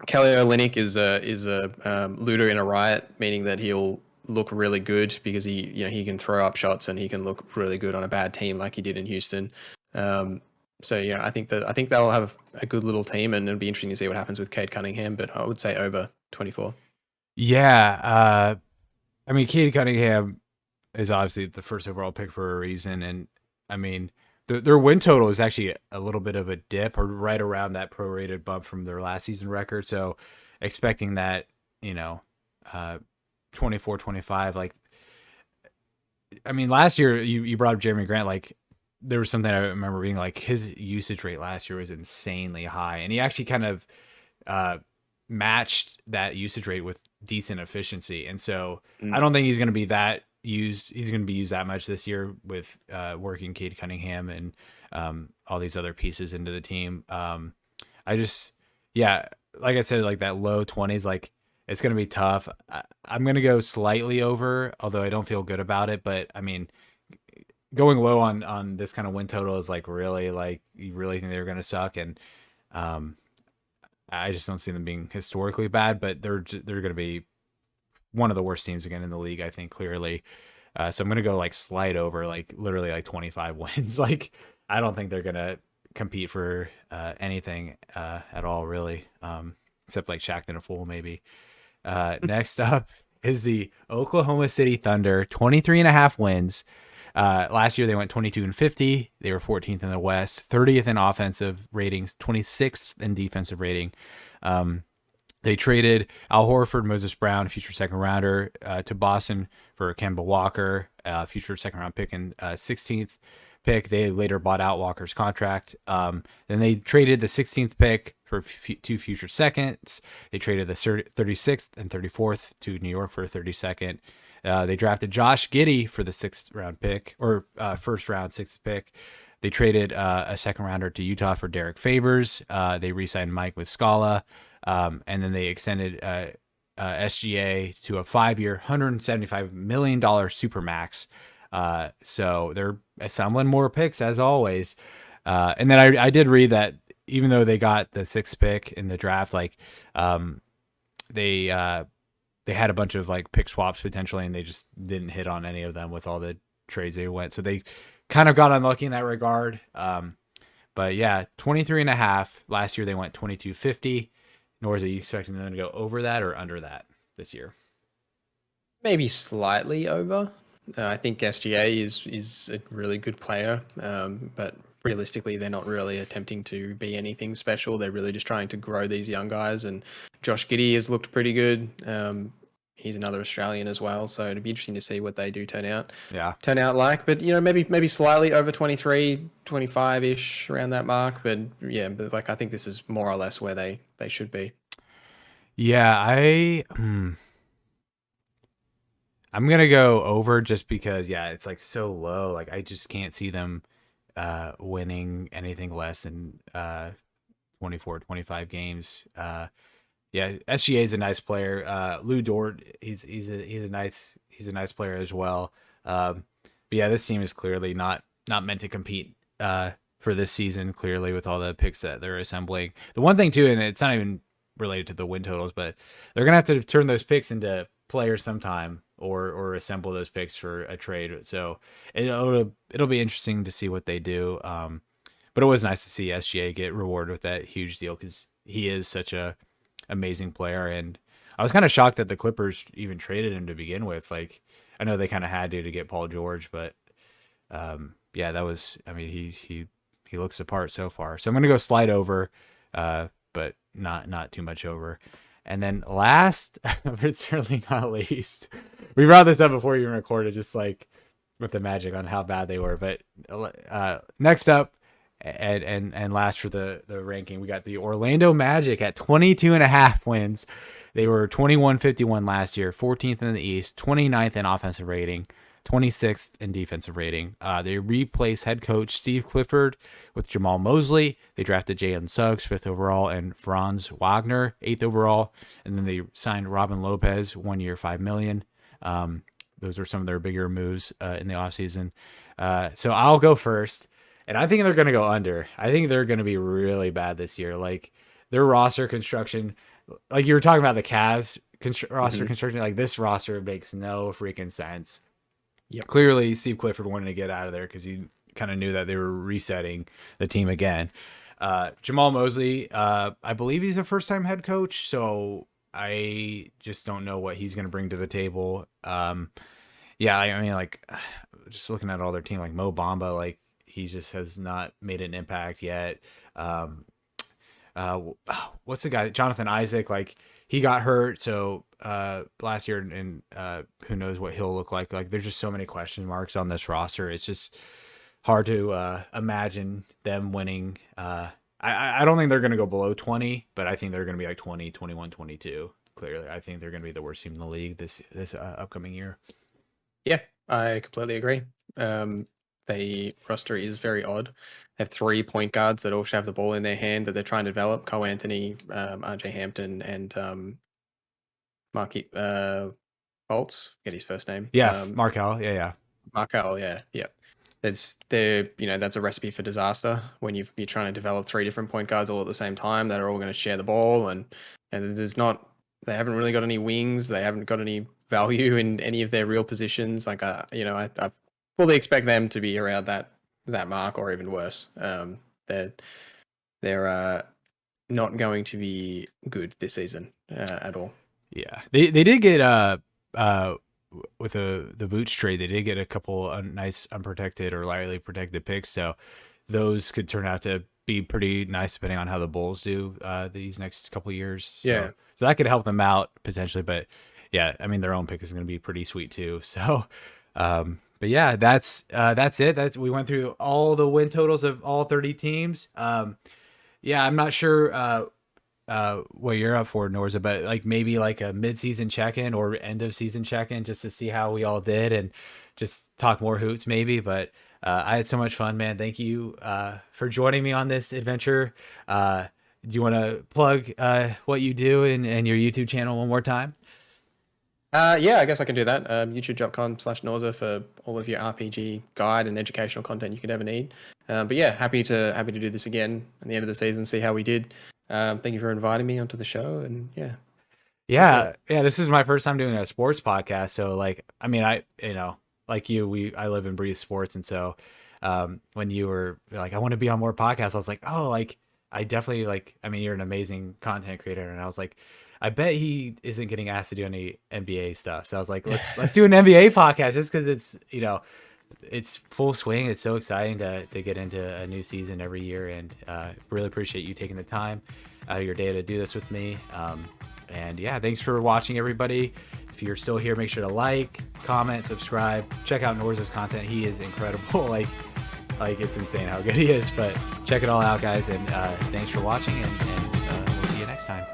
Kelly Olynyk is a looter in a riot, meaning that he'll look really good because he can throw up shots and he can look really good on a bad team like he did in Houston. So I think they'll have a good little team, and it'll be interesting to see what happens with Cade Cunningham. But I would say over 24. Yeah, I mean, Cade Cunningham is obviously the first overall pick for a reason, and I mean, their win total is actually a little bit of a dip, or right around that prorated bump from their last season record. So expecting that, 24, 25, like, I mean, last year you brought up Jeremy Grant, like there was something I remember being like his usage rate last year was insanely high, and he actually kind of matched that usage rate with decent efficiency. And so I don't think he's going to be that used. He's going to be used that much this year with working Cade Cunningham and all these other pieces into the team. I just, yeah, like I said, like that low 20s, like it's going to be tough. I'm going to go slightly over, although I don't feel good about it. But I mean, going low on this kind of win total is like really, like you really think they're going to suck. And I just don't see them being historically bad, but they're going to be one of the worst teams again in the league, I think, clearly. So I'm going to go like slide over, like literally like 25 wins. Like I don't think they're going to compete for anything at all, really, except like Shaq and a fool maybe. Next up is the Oklahoma City Thunder, 23.5 wins. Last year they went 22-50. They were 14th in the West, 30th in offensive ratings, 26th in defensive rating. They traded Al Horford, Moses Brown, future second rounder, to Boston for Kemba Walker, future second round pick, and 16th pick. They later bought out Walker's contract. Then they traded the 16th pick for two future seconds. They traded the 36th and 34th to New York for a 32nd. They drafted Josh Giddey for the 6th round pick, or first round 6th pick. They traded a second rounder to Utah for Derek Favors. They re-signed Mike Muscala. And then they extended SGA to a 5-year, $175 million supermax. So they're assembling more picks as always. And then I did read that even though they got the 6th pick in the draft, like they had a bunch of like pick swaps potentially, and they just didn't hit on any of them with all the trades they went. So they kind of got unlucky in that regard. But yeah, 23.5. Last year they went 22-50. NorZZa, are you expecting them to go over that or under that this year? Maybe slightly over. I think SGA is a really good player, but realistically, they're not really attempting to be anything special. They're really just trying to grow these young guys. And Josh Giddey has looked pretty good. He's another Australian as well, so it'd be interesting to see what they do turn out like. But maybe slightly over 23, 25-ish around that mark. But yeah, like I think this is more or less where they should be. Yeah, I'm gonna go over just because, yeah, it's like so low. Like I just can't see them winning anything less than 24, 25 games. Yeah, SGA is a nice player. Lou Dort, he's a nice player as well. But yeah, this team is clearly not meant to compete for this season. Clearly, with all the picks that they're assembling. The one thing too, and it's not even related to the win totals, but they're gonna have to turn those picks into players sometime, or assemble those picks for a trade. So it'll be interesting to see what they do. But it was nice to see SGA get rewarded with that huge deal because he is such a amazing player. And I was kind of shocked that the Clippers even traded him to begin with. Like, I know they kind of had to get Paul George, but yeah, that was, I mean, he looks the part so far. So I'm going to go slide over, but not too much over. And then last, but certainly not least, we brought this up before you recorded, just like with the Magic on how bad they were. But next up, and last for the ranking, we got the Orlando Magic at 22.5 wins. They were 21-51 last year, 14th in the East, 29th in offensive rating, 26th in defensive rating. They replaced head coach Steve Clifford with Jamal Mosley. They drafted Jalen Suggs 5th overall and Franz Wagner 8th overall. And then they signed Robin Lopez 1 year, $5 million. Those were some of their bigger moves in the offseason. So I'll go first. And I think they're going to go under. I think they're going to be really bad this year. Like their roster construction, like you were talking about the Cavs roster construction, like this roster makes no freaking sense. Yep. Clearly, Steve Clifford wanted to get out of there because he kind of knew that they were resetting the team again. Jamal Mosley, I believe he's a first-time head coach, so I just don't know what he's going to bring to the table. Yeah, I mean, like, just looking at all their team, like Mo Bamba, like, he just has not made an impact yet. What's the guy? Jonathan Isaac, like he got hurt. So last year, and who knows what he'll look like. Like there's just so many question marks on this roster. It's just hard to imagine them winning. I don't think they're going to go below 20, but I think they're going to be like 20, 21, 22. Clearly, I think they're going to be the worst team in the league this upcoming year. Yeah, I completely agree. The roster is very odd. They have 3 point guards that all should have the ball in their hand that they're trying to develop. Cole Anthony, RJ Hampton, and Marky Bolts. Get his first name. Yeah, Markel. Yeah. Markel. Yeah. That's a recipe for disaster when you're trying to develop 3 different point guards all at the same time that are all going to share the ball, and they haven't really got any wings. They haven't got any value in any of their real positions. Like I fully expect them to be around that mark or even worse. They're not going to be good this season at all. Yeah, they did get with the Boots trade, they did get a couple nice unprotected or lightly protected picks, so those could turn out to be pretty nice depending on how the Bulls do these next couple of years. So that could help them out potentially, but yeah, I mean their own pick is going to be pretty sweet too. So. But yeah, that's it. We went through all the win totals of all 30 teams. Yeah, I'm not sure what you're up for, NorZZa, but like maybe like a mid-season check-in or end of season check-in just to see how we all did and just talk more hoots maybe. But I had so much fun, man. Thank you for joining me on this adventure. Do you want to plug what you do and your YouTube channel one more time? Yeah, I guess I can do that. YouTube.com/NorZZa for all of your RPG guide and educational content you could ever need. But yeah, happy to do this again at the end of the season, see how we did. Thank you for inviting me onto the show, and yeah. This is my first time doing a sports podcast. So like, I mean, like you, I live and breathe sports, and so when you were like, I want to be on more podcasts, I was like, oh, like I definitely like. I mean, you're an amazing content creator, and I was like, I bet he isn't getting asked to do any NBA stuff. So I was like, let's do an NBA podcast just because it's, it's full swing. It's so exciting to get into a new season every year, and really appreciate you taking the time out of your day to do this with me. And yeah, thanks for watching, everybody. If you're still here, make sure to like, comment, subscribe, check out NorZZa's content. He is incredible. like it's insane how good he is, but check it all out, guys. And thanks for watching, and we'll see you next time.